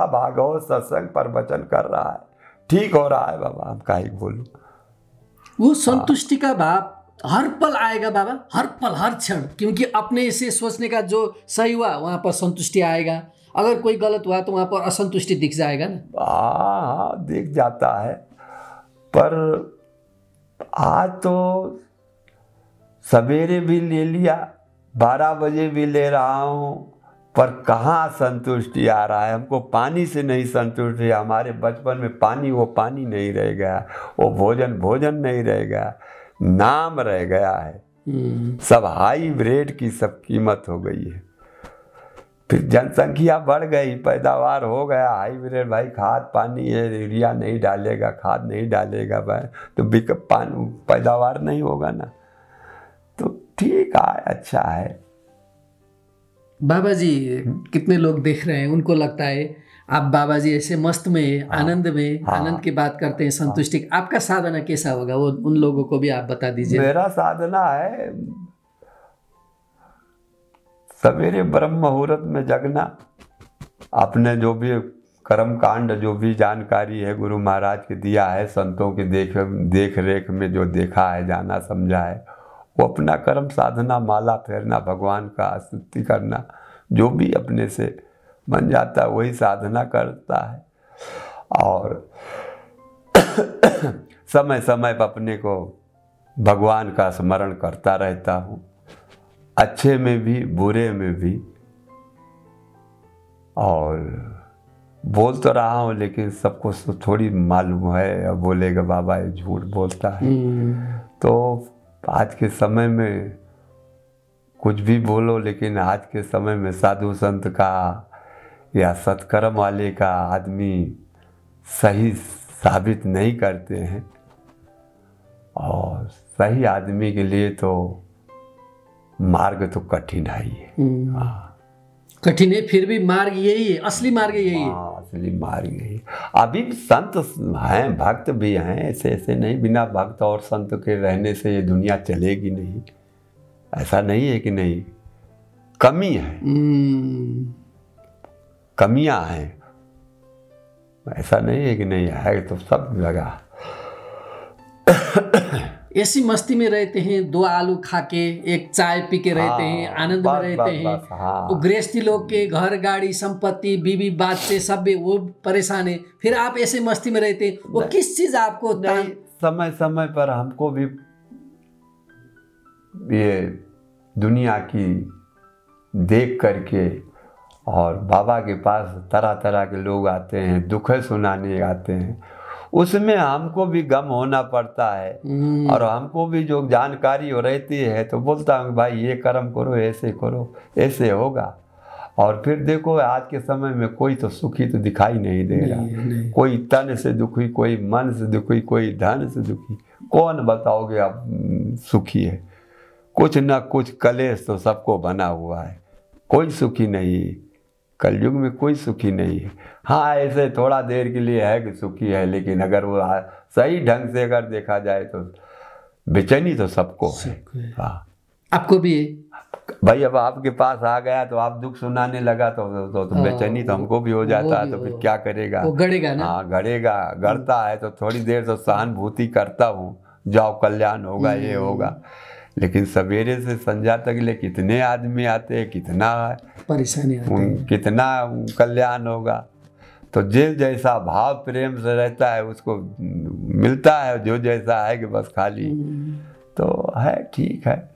[SPEAKER 2] भागवत सत्संग पर वचन कर रहा है, ठीक हो रहा है बाबा, हम काहे बोलूं।
[SPEAKER 1] वो संतुष्टि का भाव हर पल आएगा बाबा, हर पल हर क्षण, क्योंकि अपने से सोचने का जो सही हुआ वहां पर संतुष्टि आएगा, अगर कोई गलत हुआ तो वहां पर असंतुष्टि दिख जाएगा ना।
[SPEAKER 2] हाँ, दिख जाता है। पर आज तो सवेरे भी ले लिया, 12 बजे भी ले रहा हूँ, पर कहाँ संतुष्टि आ रहा है। हमको पानी से नहीं संतुष्टि, हमारे बचपन में पानी वो पानी नहीं रह गया, वो भोजन भोजन नहीं रह गया, नाम रह गया है। सब हाईब्रिड की सब कीमत हो गई है। फिर जनसंख्या बढ़ गई, पैदावार हो गया हाईब्रिड, भाई खाद पानी है, यूरिया नहीं डालेगा, खाद नहीं डालेगा भाई, तो पानी पैदावार नहीं होगा ना। तो ठीक है, अच्छा है।
[SPEAKER 1] बाबा जी कितने लोग देख रहे हैं, उनको लगता है आप बाबा जी ऐसे मस्त में, आनंद में, आनंद की बात करते हैं, संतुष्टि। आपका साधना कैसा होगा, वो उन लोगों को भी आप बता दीजिए।
[SPEAKER 2] मेरा साधना है सवेरे ब्रह्म मुहूर्त में जगना, अपने जो भी कर्म कांड, जो भी जानकारी है गुरु महाराज के दिया है, संतों के देख रेख में जो देखा है, जाना समझा है, वो अपना कर्म साधना, माला फेरना, भगवान का स्तुति करना, जो भी अपने से बन जाता है वही साधना करता है। और समय समय पर अपने को भगवान का स्मरण करता रहता हूँ, अच्छे में भी बुरे में भी। और बोल तो रहा हूँ, लेकिन सबको थोड़ी मालूम है, अब बोलेगा बाबा ये झूठ बोलता है। तो आज के समय में कुछ भी बोलो, लेकिन आज के समय में साधु संत का या सत्कर्म वाले का आदमी सही साबित नहीं करते हैं। और सही आदमी के लिए तो मार्ग तो कठिन है ही है।
[SPEAKER 1] कठिन है, फिर भी मार्ग यही है, असली मार्ग यही है।
[SPEAKER 2] असली मार्ग यही। अभी संत हैं, भक्त भी हैं, ऐसे ऐसे नहीं। बिना भक्त और संत के रहने से ये दुनिया चलेगी नहीं। ऐसा नहीं है कि नहीं, कमी है, कमियां हैं, ऐसा नहीं है कि नहीं है, तो सब जगह।
[SPEAKER 1] ऐसी मस्ती में रहते हैं, 2 आलू खा के, एक चाय पी के रहते हैं, आनंद में रहते हैं। वो गृहस्थी लोग के घर गाड़ी संपत्ति बीवी बच्चे सब वो परेशान है, फिर आप ऐसे मस्ती में रहते हैं। वो किस चीज आपको
[SPEAKER 2] समय समय पर हमको भी ये दुनिया की देख करके, और बाबा के पास तरह तरह के लोग आते हैं, दुख सुनाने आते हैं, उसमें हमको भी गम होना पड़ता है। और हमको भी जो जानकारी हो रहती है तो बोलता हूँ भाई ये कर्म करो, ऐसे करो, ऐसे होगा। और फिर देखो आज के समय में कोई तो सुखी तो दिखाई नहीं दे रहा। कोई तन से दुखी, कोई मन से दुखी, कोई धन से दुखी। कौन बताओगे आप सुखी है? कुछ ना कुछ कलेश तो सबको बना हुआ है, कोई सुखी नहीं। कलयुग में कोई सुखी नहीं है। हाँ, ऐसे थोड़ा देर के लिए है कि सुखी है, लेकिन अगर वो सही ढंग से अगर देखा जाए तो बेचैनी तो सबको है। हाँ,
[SPEAKER 1] आपको भी है
[SPEAKER 2] भाई अब आपके पास आ गया तो आप दुख सुनाने लगा तो बेचैनी तो हमको भी हो जाता है, तो फिर क्या करेगा।
[SPEAKER 1] वो गड़ेगा ना।
[SPEAKER 2] हाँ गड़ेगा, गड़ता है तो थोड़ी देर तो सहानुभूति करता हूँ, जाओ कल्याण होगा ये होगा, लेकिन सवेरे से संध्या तक ले कितने आदमी आते हैं, कितना
[SPEAKER 1] परेशानी आती है,
[SPEAKER 2] कितना कल्याण होगा। तो जो जैसा भाव प्रेम से रहता है उसको मिलता है, जो जैसा है कि बस खाली तो है, ठीक है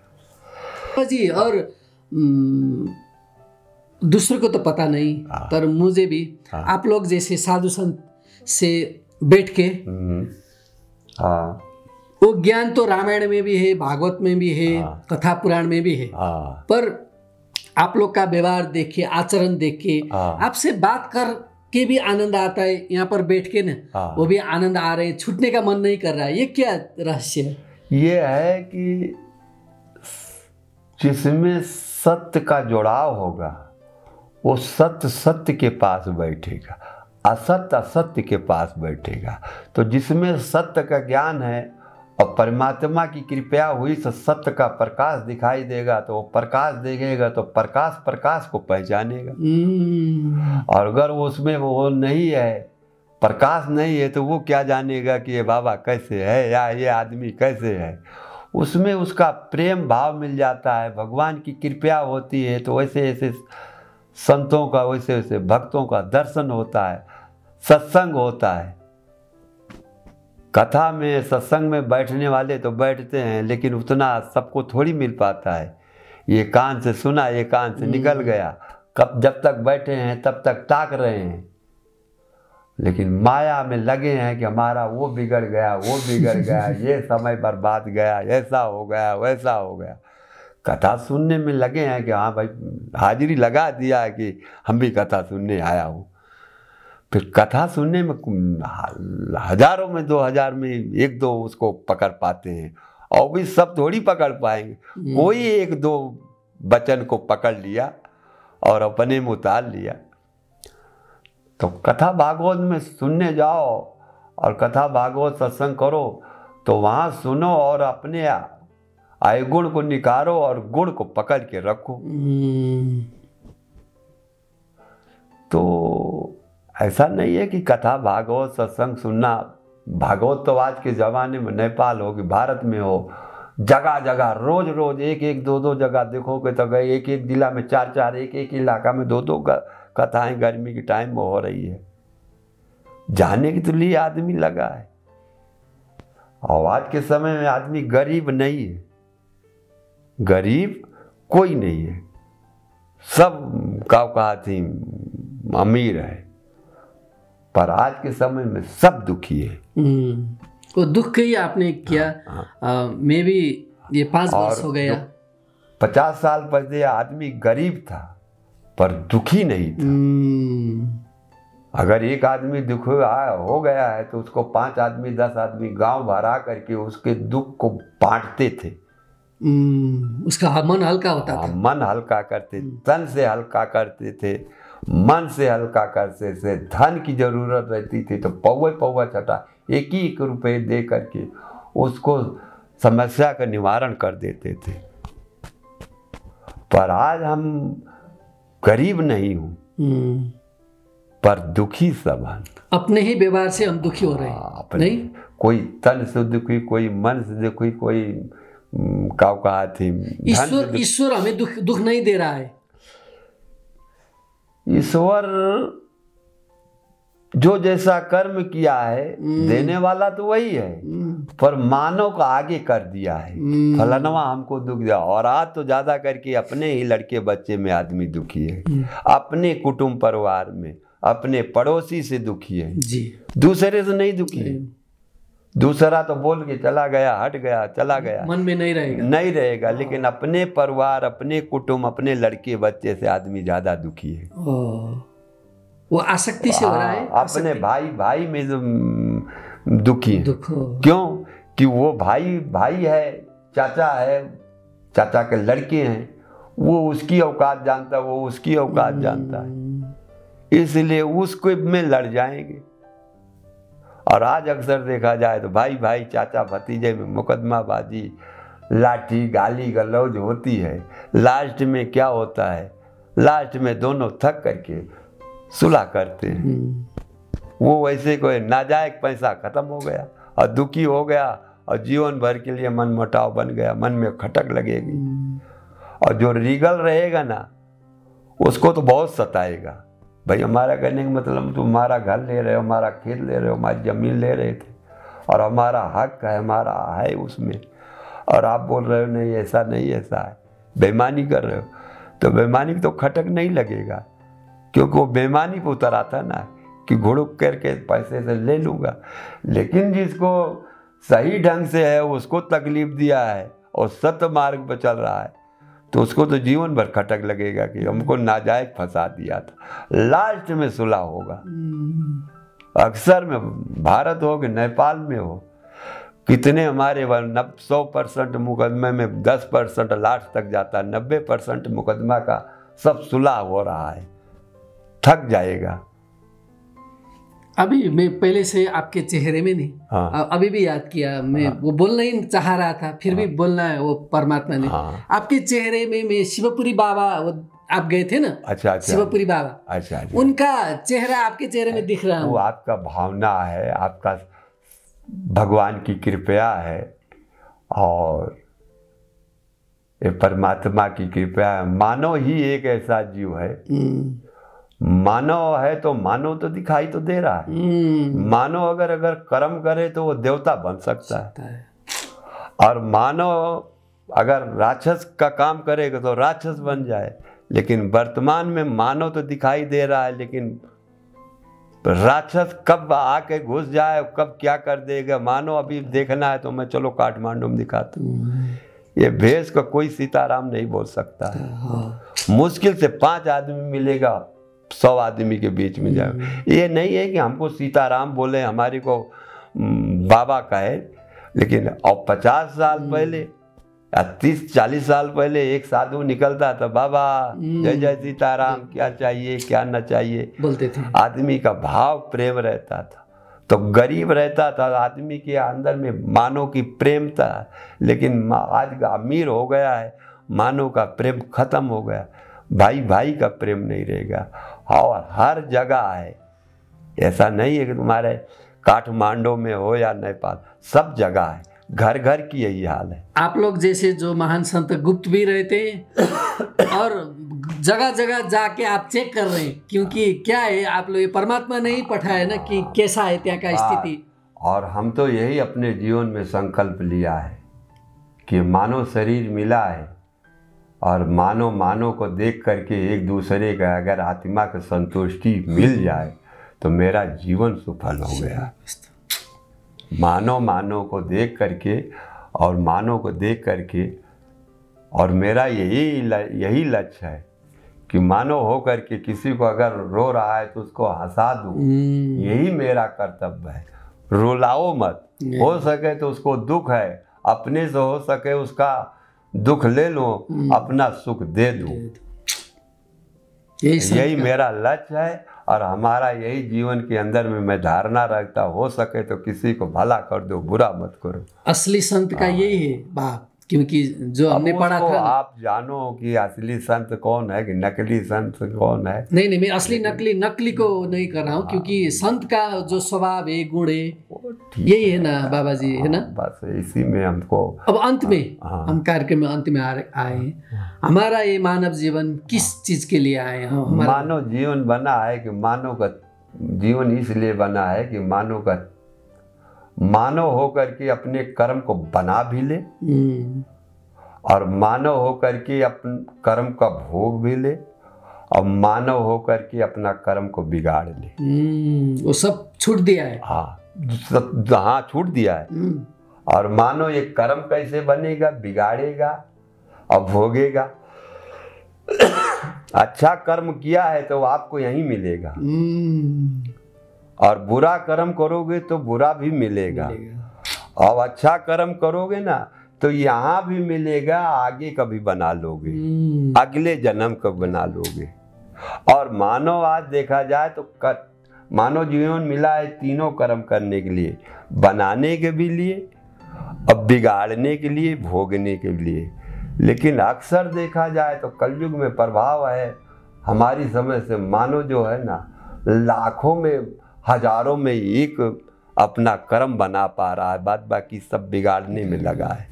[SPEAKER 1] जी। और दूसरे को तो पता नहीं, पर मुझे भी आप लोग जैसे साधु संत से बैठ के वो ज्ञान तो रामायण में भी है, भागवत में भी है, कथा पुराण में भी है, पर आप लोग का व्यवहार देख के, आचरण देख के, आपसे बात कर के भी आनंद आता है। यहाँ पर बैठ के ना वो भी आनंद आ रहे हैं, छूटने का मन नहीं कर रहा है। ये क्या रहस्य है? ये
[SPEAKER 2] है कि जिसमें सत्य का जुड़ाव होगा वो सत्य सत्य के पास बैठेगा, असत्य असत्य के पास बैठेगा। तो जिसमें सत्य का ज्ञान है और परमात्मा की कृपा हुई तो सत्य का प्रकाश दिखाई देगा, तो वो प्रकाश देखेगा तो प्रकाश प्रकाश को पहचानेगा। और अगर उसमें वो नहीं है, प्रकाश नहीं है, तो वो क्या जानेगा कि ये बाबा कैसे है या ये आदमी कैसे है। उसमें उसका प्रेम भाव मिल जाता है, भगवान की कृपा होती है, तो वैसे ऐसे संतों का, वैसे वैसे भक्तों का दर्शन होता है, सत्संग होता है। कथा में सत्संग में बैठने वाले तो बैठते हैं, लेकिन उतना सबको थोड़ी मिल पाता है। ये कान से सुना, ये कान से निकल गया, कब जब तक बैठे हैं तब तक ताक रहे हैं, लेकिन माया में लगे हैं कि हमारा वो बिगड़ गया, वो बिगड़ गया, ये समय बर्बाद गया, ऐसा हो गया, वैसा हो गया। कथा सुनने में लगे हैं कि हाँ भाई हाजिरी लगा दिया है कि हम भी कथा सुनने आया हूँ। फिर कथा सुनने में हजारों में 2000 में 1-2 उसको पकड़ पाते हैं, और भी सब थोड़ी पकड़ पाएंगे। कोई 1-2 वचन को पकड़ लिया और अपने में उतार लिया। तो कथा भागवत में सुनने जाओ और कथा भागवत सत्संग करो, तो वहाँ सुनो और अपने अवगुण को निकारो और गुण को पकड़ के रखो। तो ऐसा नहीं है कि कथा भागवत सत्संग सुनना, भागवत तो आज के ज़माने में नेपाल हो कि भारत में हो, जगह जगह रोज रोज 1-1 2-2 जगह देखोगे तो गए, एक जिला में 4-4, एक इलाका में 2-2 कथाएं गर्मी के टाइम में हो रही है। जाने के लिए आदमी लगा है। और आज के समय में आदमी गरीब नहीं है, गरीब कोई नहीं है, सब कहा थी अमीर है, पर आज के समय में सब दुखी है।
[SPEAKER 1] वो दुख ही आपने किया। मैं भी ये 5 वर्ष हो गया।
[SPEAKER 2] 50 साल पहले आदमी गरीब था पर दुखी नहीं था। अगर एक आदमी दुख हो गया है तो उसको 5 आदमी 10 आदमी गांव भरा करके उसके दुख को बांटते थे।
[SPEAKER 1] उसका मन हल्का होता था।
[SPEAKER 2] मन हल्का करते, तन से हल्का करते थे, मन से हल्का करते थे। धन की जरूरत रहती थी तो पौवा छटा 1 रुपये दे करके उसको समस्या का निवारण कर देते थे। पर आज हम गरीब नहीं हूँ पर दुखी सब हैं।
[SPEAKER 1] अपने ही व्यवहार से हम दुखी हो रहे हैं। नहीं,
[SPEAKER 2] कोई तन से दुखी, कोई मन से दुखी, कोई कहा थी
[SPEAKER 1] ईश्वर हमें दुख नहीं दे रहा है।
[SPEAKER 2] ईश्वर जो जैसा कर्म किया है देने वाला तो वही है, पर मानव का आगे कर दिया है। फलनवा हमको दुख दिया। और आज तो ज्यादा करके अपने ही लड़के बच्चे में आदमी दुखी है, अपने कुटुंब परिवार में, अपने पड़ोसी से दुखी है जी, दूसरे से नहीं दुखी है। दूसरा तो बोल के चला गया, हट गया, चला गया,
[SPEAKER 1] मन में नहीं रहेगा।
[SPEAKER 2] लेकिन अपने परिवार, अपने कुटुंब, अपने लड़के बच्चे से आदमी ज्यादा दुखी है।
[SPEAKER 1] वो आसक्ति से हो रहा है।
[SPEAKER 2] अपने भाई में दुखी है। क्यों कि वो भाई है, चाचा है, चाचा के लड़के हैं, वो उसकी औकात जानता है, वो उसकी औकात जानता है, इसलिए उसको में लड़ जाएंगे। और आज अक्सर देखा जाए तो भाई चाचा भतीजे में मुकदमाबाजी, लाठी गाली गलौज होती है, लास्ट में क्या होता है, लास्ट में दोनों थक करके सुलह करते हैं। वो वैसे कोई नाजायज पैसा खत्म हो गया और दुखी हो गया और जीवन भर के लिए मन मुटाव बन गया, मन में खटक लगेगी। और जो रीगल रहेगा ना उसको तो बहुत सताएगा। भाई हमारा कहने का मतलब तुम हमारा घर ले रहे हो, हमारा खेत ले रहे हो, हमारी ज़मीन ले रहे थे और हमारा हक है, हमारा है उसमें, और आप बोल रहे हो नहीं ऐसा नहीं ऐसा है, बेईमानी कर रहे हो। तो बेईमानी तो खटक नहीं लगेगा, क्योंकि वो बेईमानी पर उतर आता ना कि घुड़क करके पैसे से ले लूँगा। लेकिन जिसको सही ढंग से है उसको तकलीफ दिया है और सत्य मार्ग पर चल रहा है तो उसको तो जीवन भर खटक लगेगा कि हमको नाजायज फंसा दिया था। लास्ट में सुलह होगा। अक्सर में भारत हो कि नेपाल में हो, कितने हमारे 100% मुकदमे में 10% लास्ट तक जाता है, 90% मुकदमा का सब सुलह हो रहा है। थक जाएगा।
[SPEAKER 1] अभी मैं पहले से आपके चेहरे में नहीं,
[SPEAKER 2] हाँ।
[SPEAKER 1] अभी भी याद किया मैं, हाँ। वो बोलना ही चाह रहा था, फिर भी बोलना है वो परमात्मा ने।
[SPEAKER 2] हाँ।
[SPEAKER 1] आपके चेहरे में मैं शिवपुरी बाबा, वो आप गए थे ना,
[SPEAKER 2] अच्छा
[SPEAKER 1] शिवपुरी बाबा,
[SPEAKER 2] अच्छा,
[SPEAKER 1] उनका चेहरा आपके चेहरे में दिख रहा है।
[SPEAKER 2] वो आपका भावना है, आपका भगवान की कृपया है और ये परमात्मा की कृपया है। मानव ही एक ऐसा जीव है, मानव है तो मानव तो दिखाई तो दे रहा है। मानव अगर कर्म करे तो वो देवता बन सकता है, और मानव अगर राक्षस का काम करेगा तो राक्षस बन जाए। लेकिन वर्तमान में मानव तो दिखाई दे रहा है, लेकिन राक्षस कब आके घुस जाए, कब क्या कर देगा मानव अभी देखना है। तो मैं चलो काठमांडू में दिखाता हूँ। ये भेष का कोई सीताराम नहीं बोल सकता है। मुश्किल से 5 आदमी मिलेगा 100 आदमी के बीच में जाए। ये नहीं है कि हमको सीताराम बोले, हमारे को बाबा कहे, लेकिन और 50 साल पहले या 30-40 साल पहले एक साधु निकलता था, बाबा जय जय सीताराम, क्या चाहिए क्या न चाहिए
[SPEAKER 1] बोलते थे।
[SPEAKER 2] आदमी का भाव प्रेम रहता था, तो गरीब रहता था आदमी के अंदर में मानव की प्रेम था। लेकिन आज अमीर हो गया है, मानव का प्रेम खत्म हो गया, भाई भाई का प्रेम नहीं रहेगा। और हर जगह है, ऐसा नहीं है कि तुम्हारे काठमांडू में हो या नेपाल, सब जगह है, घर घर की यही हाल है।
[SPEAKER 1] आप लोग जैसे जो महान संत गुप्त भी रहते और जगह जगह जाके आप चेक कर रहे हैं, क्योंकि क्या है आप लोग परमात्मा नहीं पठाए ना कि कैसा है त्या का स्थिति।
[SPEAKER 2] और हम तो यही अपने जीवन में संकल्प लिया है कि मानव शरीर मिला है और मानव को देख करके एक दूसरे का अगर आत्मा को संतुष्टि मिल जाए तो मेरा जीवन सफल हो गया। मानव को देख करके और मानव को देख करके, और मेरा यही लक्ष्य है कि मानव हो करके किसी को अगर रो रहा है तो उसको हंसा दूँ, यही मेरा कर्तव्य है। रुलाओ मत, हो सके तो उसको दुख है, अपने से हो सके उसका दुख ले लो, अपना सुख दे दो। यही मेरा लक्ष्य है और हमारा यही जीवन के अंदर में मैं धारणा रखता, हो सके तो किसी को भला कर दो, बुरा मत करो।
[SPEAKER 1] असली संत का यही है बाप, क्योंकि जो हमने पढ़ा था।
[SPEAKER 2] आप जानो कि असली संत कौन है कि नकली संत कौन है।
[SPEAKER 1] नहीं मैं असली नकली को नहीं कर रहा हूँ, क्योंकि संत का जो स्वभाव है, गुण है, यही है ना बाबा जी, है ना।
[SPEAKER 2] बस इसी में हमको
[SPEAKER 1] अब अंत में हम कार्यक्रम में अंत में आए हैं। हमारा ये मानव जीवन किस चीज के लिए आए हैं?
[SPEAKER 2] मानव जीवन बना है कि मानव का जीवन इसलिए बना है कि मानव होकर के अपने कर्म को बना भी ले और मानव होकर के अपने कर्म का भोग भी ले और मानव होकर के अपना कर्म को बिगाड़ ले।
[SPEAKER 1] वो सब छूट दिया है।
[SPEAKER 2] हाँ छूट दिया है। और मानव ये कर्म कैसे बनेगा, बिगाड़ेगा और भोगेगा। अच्छा कर्म किया है तो आपको यहीं मिलेगा, और बुरा कर्म करोगे तो बुरा भी मिलेगा। और अच्छा कर्म करोगे ना तो यहाँ भी मिलेगा, आगे कभी बना लोगे, अगले जन्म का बना लोगे। और मानव आज देखा जाए तो मानव जीवन मिला है तीनों कर्म करने के लिए, बनाने के भी लिए अब बिगाड़ने के लिए, भोगने के लिए। लेकिन अक्सर देखा जाए तो कलयुग में प्रभाव है हमारी समझ से, मानो जो है ना लाखों में हजारों में एक अपना कर्म बना पा रहा है, बाद बाकी सब बिगाड़ने में लगा है।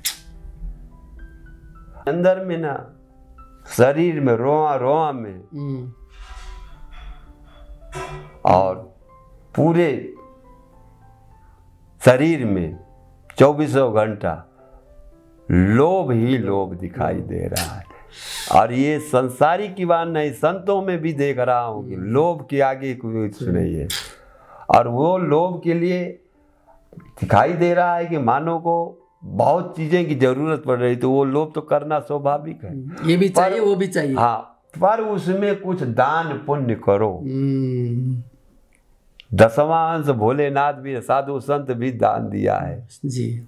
[SPEAKER 2] अंदर में ना, शरीर में, रोआ रोआ में और पूरे शरीर में 24 घंटा लोभ ही लोभ दिखाई दे रहा है। और ये संसारी की बात नहीं, संतों में भी देख रहा हूँ कि लोभ के आगे कुछ नहीं है। और वो लोभ के लिए दिखाई दे रहा है कि मानव को बहुत चीजें की जरूरत पड़ रही, तो वो लोभ तो करना स्वाभाविक है।
[SPEAKER 1] ये भी चाहिए, वो भी चाहिए।
[SPEAKER 2] हाँ, पर उसमें कुछ दान पुण्य करो। 10वां अंश भोलेनाथ भी, साधु संत भी दान दिया है
[SPEAKER 1] जी,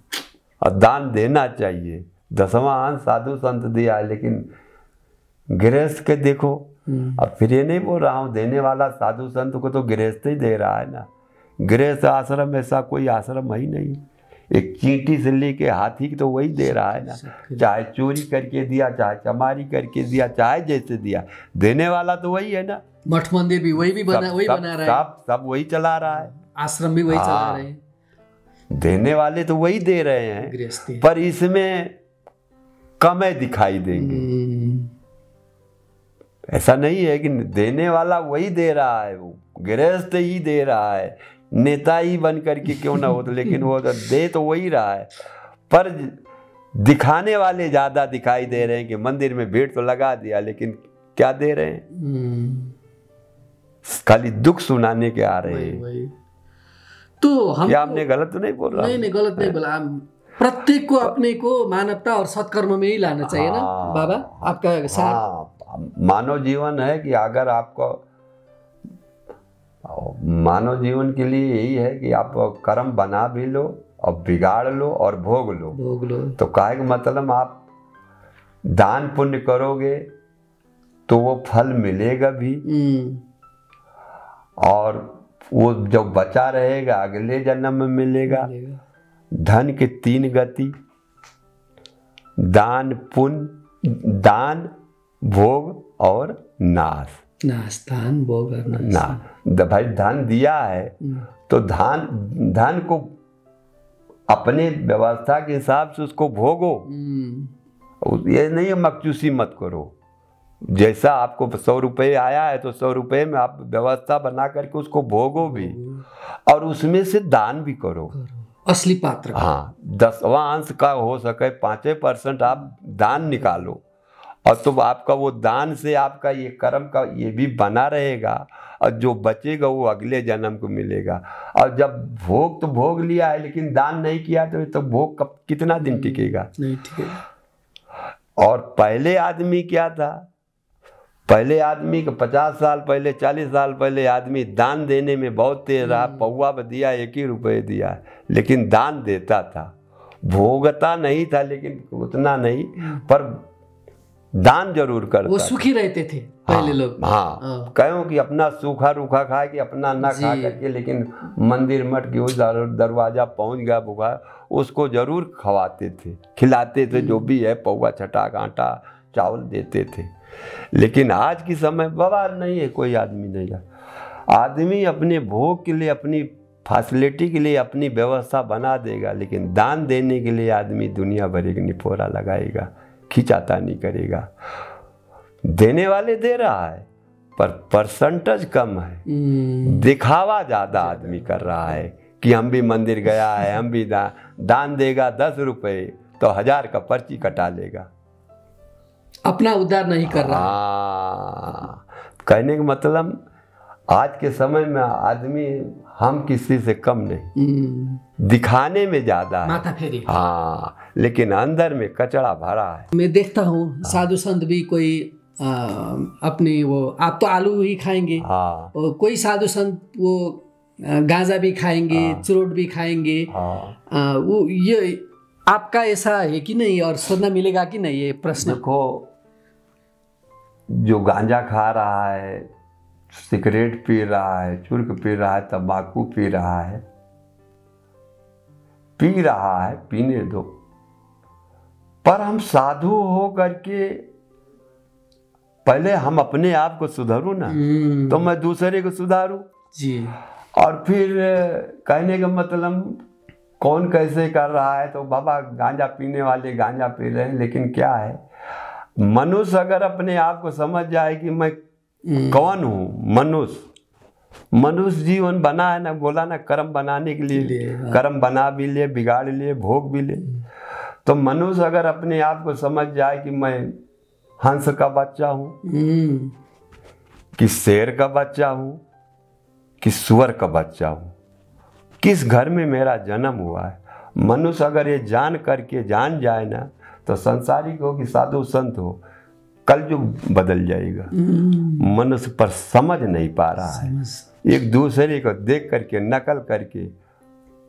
[SPEAKER 2] और दान देना चाहिए। 10वां अंश साधु संत दिया है, लेकिन गृहस्थ के देखो। अब फिर ये नहीं बोल रहा हूँ देने वाला साधु संत को तो गृहस्थ ही दे रहा है ना। गृहस्थ आश्रम ऐसा कोई आश्रम है ही नहीं। एक चींटी से लेके हाथी की तो वही दे रहा है ना, चाहे चोरी करके दिया, चाहे चमारी करके दिया, चाहे जैसे दिया, देने वाला तो वही है ना।
[SPEAKER 1] मठ मंदिर भी वही बना रहा है,
[SPEAKER 2] सब वही चला रहा है,
[SPEAKER 1] आश्रम भी वही चला रहे हैं,
[SPEAKER 2] देने वाले तो वही दे रहे हैं। पर इसमें कम दिखाई देंगे। ऐसा नहीं है कि देने वाला वही दे रहा है, वो गृहस्थ ही दे रहा है, नेता ही बन करके क्यों ना हो, तो लेकिन वो तो दे तो वही रहा है। पर दिखाने वाले ज्यादा दिखाई दे रहे हैं कि मंदिर में भीड़ तो लगा दिया, लेकिन क्या दे रहे हैं? खाली दुख सुनाने के आ रहे हैं।
[SPEAKER 1] तो हम
[SPEAKER 2] क्या हमने गलत तो नहीं बोल रहा?
[SPEAKER 1] नहीं, गलत नहीं बोला। प्रत्येक को अपने को मानवता और सत्कर्म में ही लाना चाहिए ना बाबा, आपका साथ।
[SPEAKER 2] मानव जीवन है कि अगर आपको, मानव जीवन के लिए यही है कि आप कर्म बना भी लो और बिगाड़ लो और भोग लो। तो काहे का मतलब आप दान पुण्य करोगे तो वो फल मिलेगा भी, और वो जो बचा रहेगा अगले जन्म में मिलेगा। धन के 3 गति, दान पुण्य, दान भोग और नाश।
[SPEAKER 1] दान भोग और
[SPEAKER 2] नाश। भाई धन दिया है तो धन को अपने व्यवस्था के हिसाब से उसको भोगो। ये नहीं मकचूसी मत करो। जैसा आपको 100 रुपये आया है तो 100 रुपये में आप व्यवस्था बना करके उसको भोगो भी, और उसमें से दान भी करो
[SPEAKER 1] असली पात्र।
[SPEAKER 2] हाँ, 10वां अंश का हो सके 5% आप दान निकालो, और तो आपका वो दान से आपका ये कर्म का ये भी बना रहेगा, और जो बचेगा वो अगले जन्म को मिलेगा। और जब भोग तो भोग लिया है लेकिन दान नहीं किया तो भोग कब कितना दिन टिकेगा?
[SPEAKER 1] नहीं टिकेगा।
[SPEAKER 2] और पहले आदमी क्या था? पहले आदमी को 50 साल पहले, 40 साल पहले आदमी दान देने में बहुत तेज रहा। पौवा दिया 1 ही रुपये दिया, लेकिन दान देता था, भोगता नहीं था, लेकिन उतना नहीं, पर दान जरूर करता।
[SPEAKER 1] वो सुखी रहते थे पहले लोग।
[SPEAKER 2] हाँ, कहो कि अपना सूखा रूखा खा के अपना ना खा करके, लेकिन मंदिर मठ के उस दरवाजा पहुंच गया भूखा, उसको जरूर खवाते थे, खिलाते थे, जो भी है पौवा छटाक आटा चावल देते थे। लेकिन आज की समय बाबा नहीं है, कोई आदमी नहीं है। आदमी अपने भोग के लिए, अपनी फैसिलिटी के लिए अपनी व्यवस्था बना देगा, लेकिन दान देने के लिए आदमी दुनिया भर का निपोरा लगाएगा, खिंचातानी करेगा। देने वाले दे रहा है पर परसेंटेज कम है, दिखावा ज़्यादा आदमी कर रहा है कि हम भी मंदिर गया है, हम भी दान देगा 10 रुपये तो 1000 का पर्ची कटा लेगा,
[SPEAKER 1] अपना उद्धार नहीं कर रहा।
[SPEAKER 2] कहने का मतलब आज के समय में आदमी हम किसी से कम नहीं, दिखाने में ज्यादा है,
[SPEAKER 1] माथा फेरी।
[SPEAKER 2] हाँ, लेकिन अंदर में कचरा भरा है।
[SPEAKER 1] मैं देखता हूँ साधु संत भी कोई अपनी वो, आप तो आलू ही खाएंगे,
[SPEAKER 2] हाँ,
[SPEAKER 1] कोई साधु संत वो गांजा भी खाएंगे, चुरोट भी खाएंगे। वो ये आपका ऐसा है कि नहीं, और सुनना मिलेगा कि नहीं ये प्रश्न?
[SPEAKER 2] देखो, जो गांजा खा रहा है, सिगरेट पी रहा है, चुर्क पी रहा है, तंबाकू पी रहा है, पीने दो, पर हम साधु हो करके पहले हम अपने आप को सुधारूं ना, तो मैं दूसरे को सुधारूं
[SPEAKER 1] जी।
[SPEAKER 2] और फिर कहने का मतलब कौन कैसे कर रहा है, तो बाबा गांजा पीने वाले गांजा पी रहे हैं, लेकिन क्या है, मनुष्य अगर अपने आप को समझ जाए कि मैं कौन हूँ, मनुष्य जीवन बना है ना, बोला ना कर्म बनाने के लिए, कर्म बना भी ले, बिगाड़ लिए, भोग भी ले। तो मनुष्य अगर अपने आप को समझ जाए कि मैं हंस का बच्चा हूँ, कि शेर का बच्चा हूँ, कि सुअर का बच्चा हूँ, किस घर में मेरा जन्म हुआ है, मनुष्य अगर ये जान करके जान जाए ना, तो संसारिक हो कि साधु संत हो, कल जो बदल जाएगा। मनुष्य पर समझ नहीं पा रहा है, एक दूसरे को देख करके नकल करके,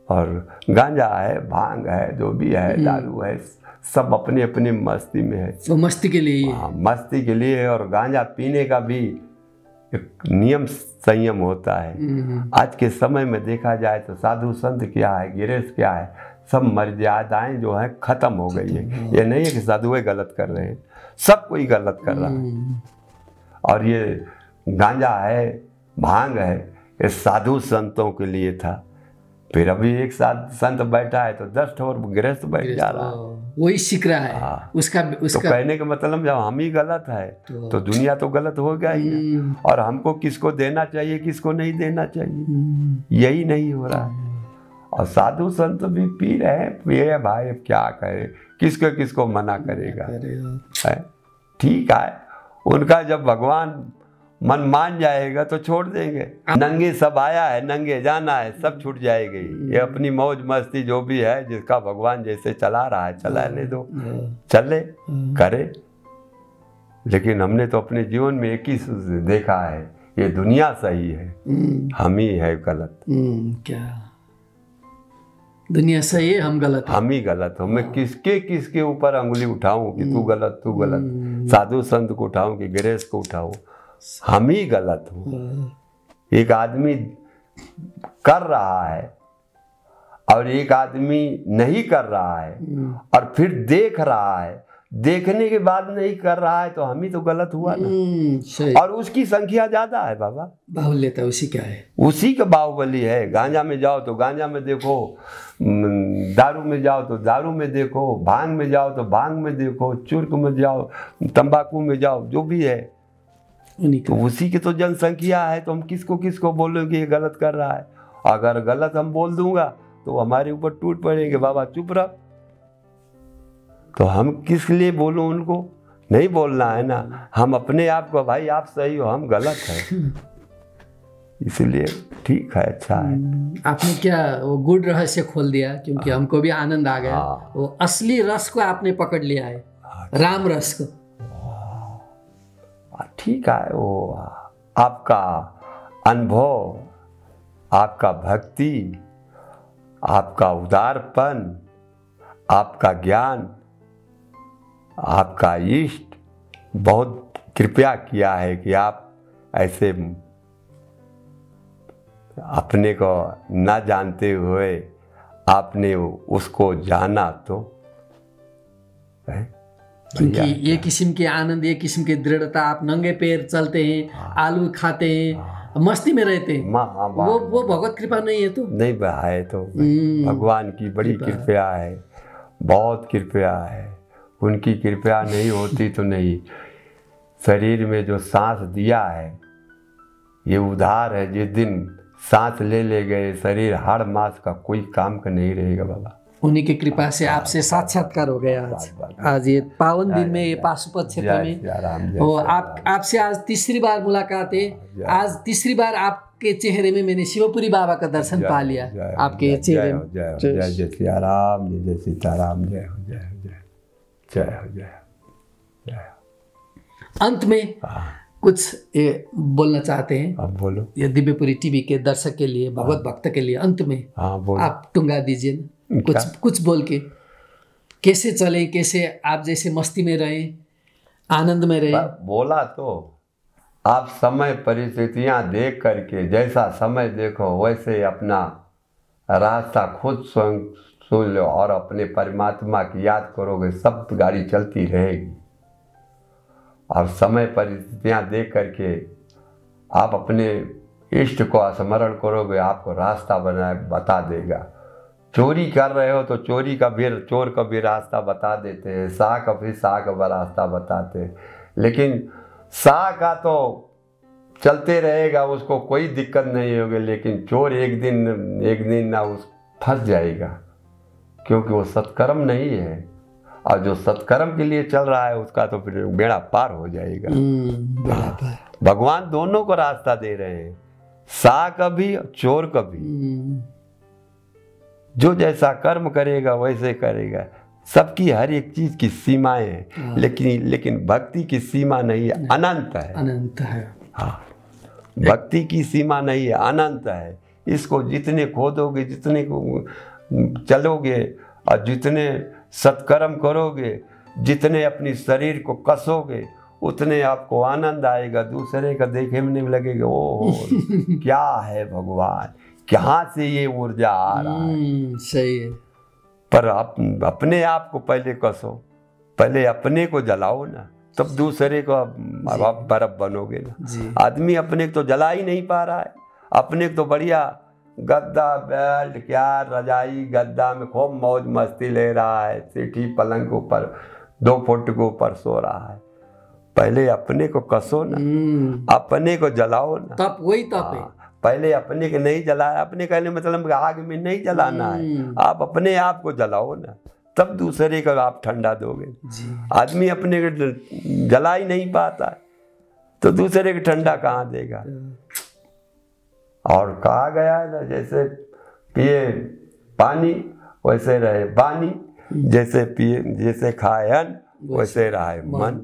[SPEAKER 2] और गांजा है, भांग है, जो भी है, दारू है, सब अपनी अपनी मस्ती में है।
[SPEAKER 1] तो मस्ती के लिए,
[SPEAKER 2] हाँ मस्ती के लिए। और गांजा पीने का भी एक नियम संयम होता है। आज के समय में देखा जाए तो साधु संत क्या है, गृहस्थ क्या है, सब मर्यादाएं जो है खत्म हो गई है। ये नहीं है कि साधुएं गलत कर रहे हैं, सब कोई गलत कर रहा है। और ये गांजा है, भांग है, ये साधु संतों के लिए था। फिर अभी एक साथ संत बैठा है तो 10 और गृहस्थ बैठ जा रहा है,
[SPEAKER 1] वही सीख रहा है।
[SPEAKER 2] हाँ।
[SPEAKER 1] उसका
[SPEAKER 2] तो कहने का मतलब जब हम ही गलत है तो दुनिया तो गलत हो गया ही। और हमको किसको देना चाहिए, किसको नहीं देना चाहिए, यही नहीं हो रहा है। और साधु संत भी पी रहे हैं, पिए भाई, अब क्या करे, किसको किसको मना करेगा, है ठीक है। उनका जब भगवान मन मान जाएगा तो छोड़ देंगे। नंगे सब आया है, नंगे जाना है, सब छूट जाएगी। ये अपनी मौज मस्ती जो भी है, जिसका भगवान जैसे चला रहा है चलाने दो, चले करे। लेकिन हमने तो अपने जीवन में एक ही देखा है, ये दुनिया सही है, हम ही है गलत।
[SPEAKER 1] क्या दुनिया सही है, हम गलत,
[SPEAKER 2] हम ही गलत हो। मैं किसके ऊपर अंगुली उठाऊं कि तू गलत, तू गलत, साधु संत को उठाऊं कि गृहस्थ को उठाऊं, हम ही गलत हो। एक आदमी कर रहा है और एक आदमी नहीं कर रहा है, और फिर देख रहा है, देखने के बाद नहीं कर रहा है, तो हम ही तो गलत हुआ ना। और उसकी संख्या ज्यादा है बाबा,
[SPEAKER 1] बाहुल्यता उसी क्या है,
[SPEAKER 2] उसी का बाहुबली है। गांजा में जाओ तो गांजा में देखो, दारू में जाओ तो दारू में देखो, भांग में जाओ तो भांग में देखो, चुर्क में जाओ, तंबाकू में जाओ, जो भी है तो उसी की तो जनसंख्या है। तो हम किसको किसको बोलेंगे ये गलत कर रहा है। अगर गलत हम बोल दूंगा तो हमारे ऊपर टूट पड़ेंगे, बाबा चुप रह। तो हम किस लिए बोलूं, उनको नहीं बोलना है ना। हम अपने आप को, भाई आप सही हो, हम गलत है, इसलिए ठीक है, अच्छा है।
[SPEAKER 1] आपने क्या वो गुड़ रहस्य खोल दिया, क्योंकि हमको भी आनंद आ गया। वो असली रस को आपने पकड़ लिया है, राम रस को।
[SPEAKER 2] ठीक है, वो आपका अनुभव, आपका भक्ति, आपका उदारपन, आपका ज्ञान, आपका इष्ट बहुत कृपया किया है कि आप ऐसे अपने को ना जानते हुए आपने उसको जाना। तो
[SPEAKER 1] क्योंकि ये किस्म के आनंद, ये किस्म की दृढ़ता, आप नंगे पैर चलते हैं, आलू खाते हैं, मस्ती में रहते हैं, वो भगवत कृपा नहीं है तो
[SPEAKER 2] नहीं है, तो भगवान की बड़ी कृपया है, बहुत कृपया है। उनकी कृपया नहीं होती तो नहीं। शरीर में जो सांस दिया है ये उधार है। जिस दिन सांस ले गए, शरीर हाड़ मांस का कोई काम का नहीं रहेगा बाबा।
[SPEAKER 1] उन्हीं की कृपा से आपसे साक्षात्कार हो गया आज ये पावन दिन में, ये पाशुपत क्षेत्र में। वो आपसे आज तीसरी बार मुलाकात है। आज तीसरी बार आपके चेहरे में मैंने शिवपुरी बाबा का दर्शन पा लिया। आपके चेहरे में
[SPEAKER 2] जय सियाराम, जय सीताराम, जय हो, जय हो, जय जय हो, जय जय।
[SPEAKER 1] अंत में कुछ बोलना चाहते हैं?
[SPEAKER 2] आप बोलो।
[SPEAKER 1] ये दिव्यपुरी टीवी के दर्शक के लिए, भगवत भक्त के लिए अंत में आप टुंगा दीजिए ना, कुछ बोल के। कैसे चले, कैसे आप जैसे मस्ती में रहे, आनंद में रहे।
[SPEAKER 2] बोला तो आप समय परिस्थितियां देख करके, जैसा समय देखो वैसे अपना रास्ता खुद सुन लो और अपने परमात्मा की याद करोगे, सब गाड़ी चलती रहेगी। और समय परिस्थितियाँ देख करके आप अपने इष्ट को स्मरण करोगे, आपको रास्ता बता देगा। चोरी कर रहे हो तो चोर का भी रास्ता बता देते हैं, शाह का भी शाह का रास्ता बताते हैं। लेकिन शाह का तो चलते रहेगा, उसको कोई दिक्कत नहीं होगी, लेकिन चोर एक दिन ना उस फंस जाएगा, क्योंकि वो सत्कर्म नहीं है। और जो सत्कर्म के लिए चल रहा है उसका तो फिर बेड़ा पार हो जाएगा। भगवान दोनों को रास्ता दे रहे हैं, शाह का भी चोर का भी। जो जैसा कर्म करेगा वैसे करेगा। सबकी हर एक चीज की सीमाएं हैं, लेकिन भक्ति की सीमा नहीं है, अनंत है।
[SPEAKER 1] अनंत है।
[SPEAKER 2] हाँ, भक्ति की सीमा नहीं है, अनंत है। इसको जितने खोदोगे, जितने चलोगे और जितने सत्कर्म करोगे, जितने अपनी शरीर को कसोगे, उतने आपको आनंद आएगा। दूसरे का देखे में नहीं लगेगा ओ क्या है भगवान, कहाँ से ये ऊर्जा आ रहा है।
[SPEAKER 1] सही है।
[SPEAKER 2] पर आप अपने आप को पहले कसो, पहले अपने को जलाओ ना, तब दूसरे को आप बर्फ बनोगे ना। आदमी अपने को तो जला ही नहीं पा रहा है। अपने को तो बढ़िया गद्दा बेल्ट क्या रजाई गद्दा में खूब मौज मस्ती ले रहा है, सीठी पलंग के ऊपर 2 फुट के ऊपर सो रहा है। पहले अपने को कसो ना, अपने को जलाओ ना।
[SPEAKER 1] तप वही तप है।
[SPEAKER 2] पहले अपने को नहीं जलाया, अपने कहने मतलब आग में नहीं जलाना है, आप अपने आप को जलाओ ना, तब दूसरे को आप ठंडा दोगे। आदमी अपने को जला ही नहीं पाता है तो दूसरे को ठंडा कहाँ देगा। और कहा गया है ना, जैसे पिए पानी वैसे रहे बानी, जैसे खाए अन्न वैसे रहे मन।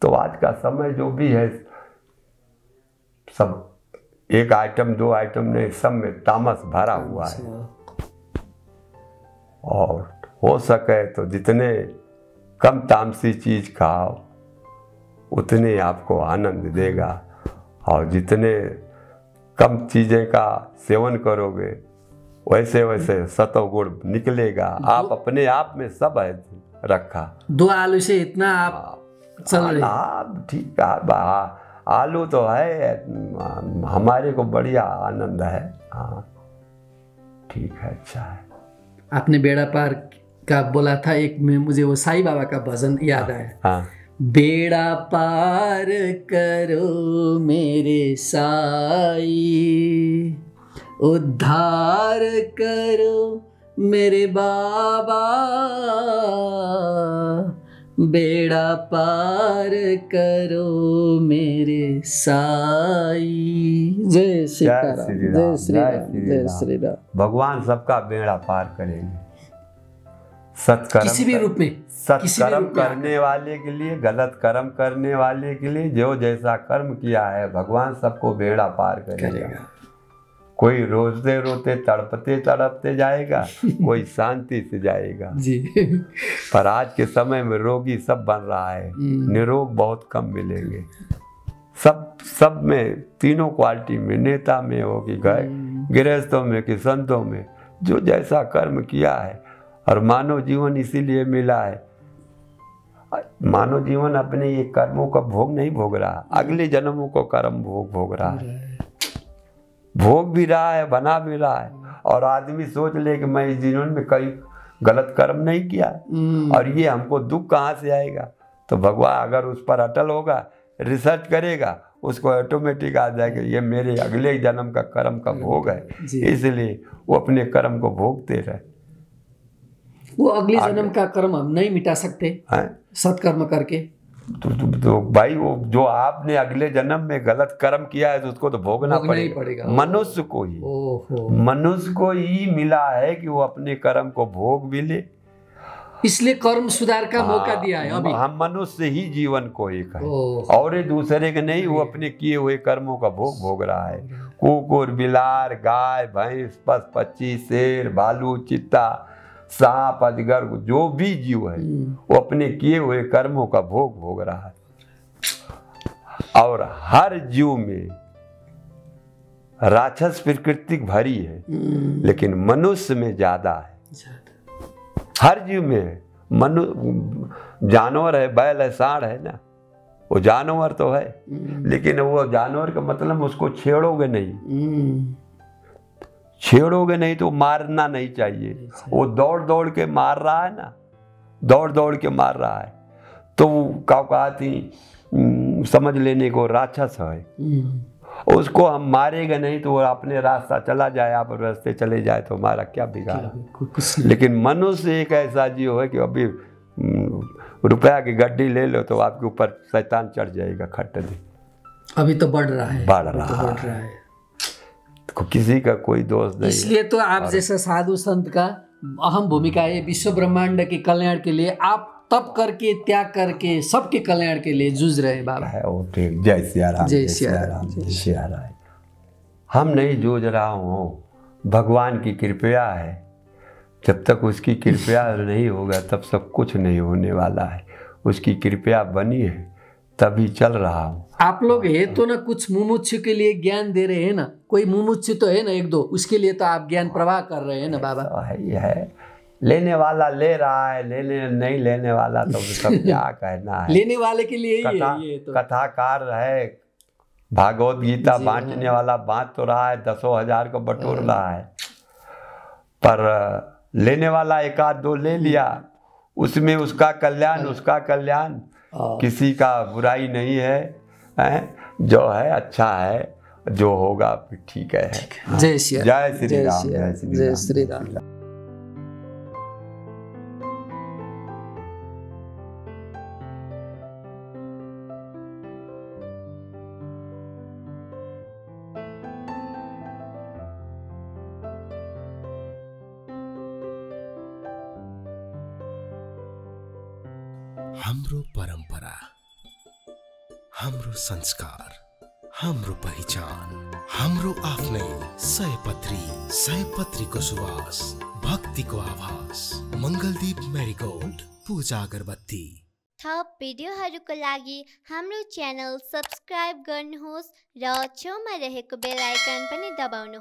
[SPEAKER 2] तो आज का समय जो भी है, सब 1 आइटम 2 आइटम नहीं, सब में तामस भरा हुआ है। और हो सके तो जितने कम तामसी चीज खाओ उतने आपको आनंद देगा, और जितने कम चीजें का सेवन करोगे वैसे वैसे सतोगुण निकलेगा। आप अपने आप में सब है रखा।
[SPEAKER 1] 2 आलू से इतना आप चल रहे
[SPEAKER 2] हैं। ठीक है, आलू तो है, हमारे को बढ़िया आनंद है। हाँ ठीक है, अच्छा है।
[SPEAKER 1] आपने बेड़ा पार का बोला था, एक में मुझे वो साईं बाबा का भजन याद आया।
[SPEAKER 2] हाँ।
[SPEAKER 1] बेड़ा पार करो मेरे साईं, उद्धार करो मेरे बाबा, बेड़ा पार करो मेरे साईं। जय श्री राम, जय श्री राम, जय श्री राम।
[SPEAKER 2] भगवान सबका बेड़ा पार करेंगे। सत्कर्म
[SPEAKER 1] किसी भी रूप में,
[SPEAKER 2] सत्कर्म करने वाले के लिए, गलत कर्म करने वाले के लिए, जो जैसा कर्म किया है भगवान सबको बेड़ा पार करेगा। कोई रोते रोते तड़पते तड़पते जाएगा, कोई शांति से जाएगा
[SPEAKER 1] जी।
[SPEAKER 2] पर आज के समय में रोगी सब बन रहा है, निरोग बहुत कम मिलेंगे। सब में, तीनों क्वालिटी में, नेता में हो कि गृहस्थों में कि संतों में, जो जैसा कर्म किया है। और मानव जीवन इसीलिए मिला है, मानव जीवन अपने ये कर्मों का भोग नहीं भोग रहा, अगले जन्मों को कर्म भोग रहा है, भोग भी रहा है, बना भी रहा है। और आदमी सोच ले कि मैं इस जीवन में कई गलत कर्म नहीं किया और ये हमको दुख कहाँ से आएगा। तो भगवान अगर उस पर अटल होगा, रिसर्च करेगा, उसको ऑटोमेटिक आ जाएगा ये मेरे अगले जन्म का कर्म का भोग है, इसलिए वो अपने कर्म को भोगते रहे।
[SPEAKER 1] वो अगले जन्म का कर्म हम नहीं मिटा सकते सत्कर्म करके।
[SPEAKER 2] तो भाई वो जो आपने अगले जन्म में गलत कर्म किया है तो उसको तो भोगना पड़ेगा। मनुष्य को ही मिला है कि वो अपने कर्म को भोग भी ले,
[SPEAKER 1] इसलिए कर्म सुधार का मौका दिया है। अभी
[SPEAKER 2] हम मनुष्य ही जीवन को एक है और ये दूसरे के नहीं। वो अपने किए हुए कर्मों का भोग रहा है। कुकुर, बिलार, गाय, भैंस, पशु पक्षी, शेर, भालू, चित्ता, सांप, अजगर, जो भी जीव है वो अपने किए हुए कर्मों का भोग रहा है। और हर जीव में राक्षस प्रकृति भरी है, लेकिन मनुष्य में ज्यादा है, हर जीव में है। जानवर है, बैल है, सांड है ना, वो जानवर तो है, लेकिन वो जानवर का मतलब उसको छेड़ोगे नहीं तो मारना नहीं चाहिए। वो दौड़ दौड़ के मार रहा है ना, दौड़ दौड़ के मार रहा है, तो काउकाती समझ लेने को राक्षस है। उसको हम मारेंगे नहीं तो वो अपने रास्ता चला जाए, आप रास्ते चले जाए तो हमारा क्या बिगाड़ा। लेकिन मनुष्य एक ऐसा जीव है कि अभी रुपया की गड्डी ले लो तो आपके ऊपर शैतान चढ़ जाएगा खट्टे।
[SPEAKER 1] अभी तो बढ़ रहा है।
[SPEAKER 2] तो किसी का कोई दोष नहीं।
[SPEAKER 1] इसलिए तो आप जैसा साधु संत का अहम भूमिका है विश्व ब्रह्मांड के कल्याण के लिए। आप तप करके त्याग करके सबके कल्याण के लिए जूझ रहे बाबा
[SPEAKER 2] है। वो ठीक। जय सिया राम,
[SPEAKER 1] जय सिया राम,
[SPEAKER 2] जय सिया राम। हम नहीं जूझ रहा हूँ, भगवान की कृपया है। जब तक उसकी कृपया नहीं होगा तब सब कुछ नहीं होने वाला है। उसकी कृपया बनी है तभी चल रहा हूँ।
[SPEAKER 1] आप लोग है तो ना कुछ मुमुक्षु के लिए ज्ञान दे रहे हैं ना, कोई मुमुक्षु तो है ना एक दो, उसके लिए तो आप ज्ञान प्रवाह कर रहे हैं ना बाबा।
[SPEAKER 2] तो है लेने वाला ले रहा है, नहीं लेने वाला तो सब क्या कहना है।
[SPEAKER 1] लेने वाले के लिए ही है ये तो।
[SPEAKER 2] कथाकार है, भागवत गीता बांटने वाला बांट तो रहा है, 10,000 को बटोर रहा है, पर लेने वाला एक आध दो ले लिया, उसमें उसका कल्याण किसी का बुराई नहीं है, जो है अच्छा है, जो होगा फिर ठीक है।
[SPEAKER 1] जय श्री राम,
[SPEAKER 2] जय श्री राम,
[SPEAKER 1] जय श्री राम।
[SPEAKER 3] हाम्रो परंपरा, हाम्रो संस्कार, हाम्रो पहिचान, हाम्रो आफ्नै सयपत्रीको सुवास, भक्तिको आभास। मंगलदीप मैरीगोल्ड पूजा अगरबत्ती।
[SPEAKER 4] थप भिडियोहरूको लागि हाम्रो च्यानल सब्स्क्राइब गर्नुहोस् र छेउमा रहेको बेल आइकन पनि दबाउनुहोस्।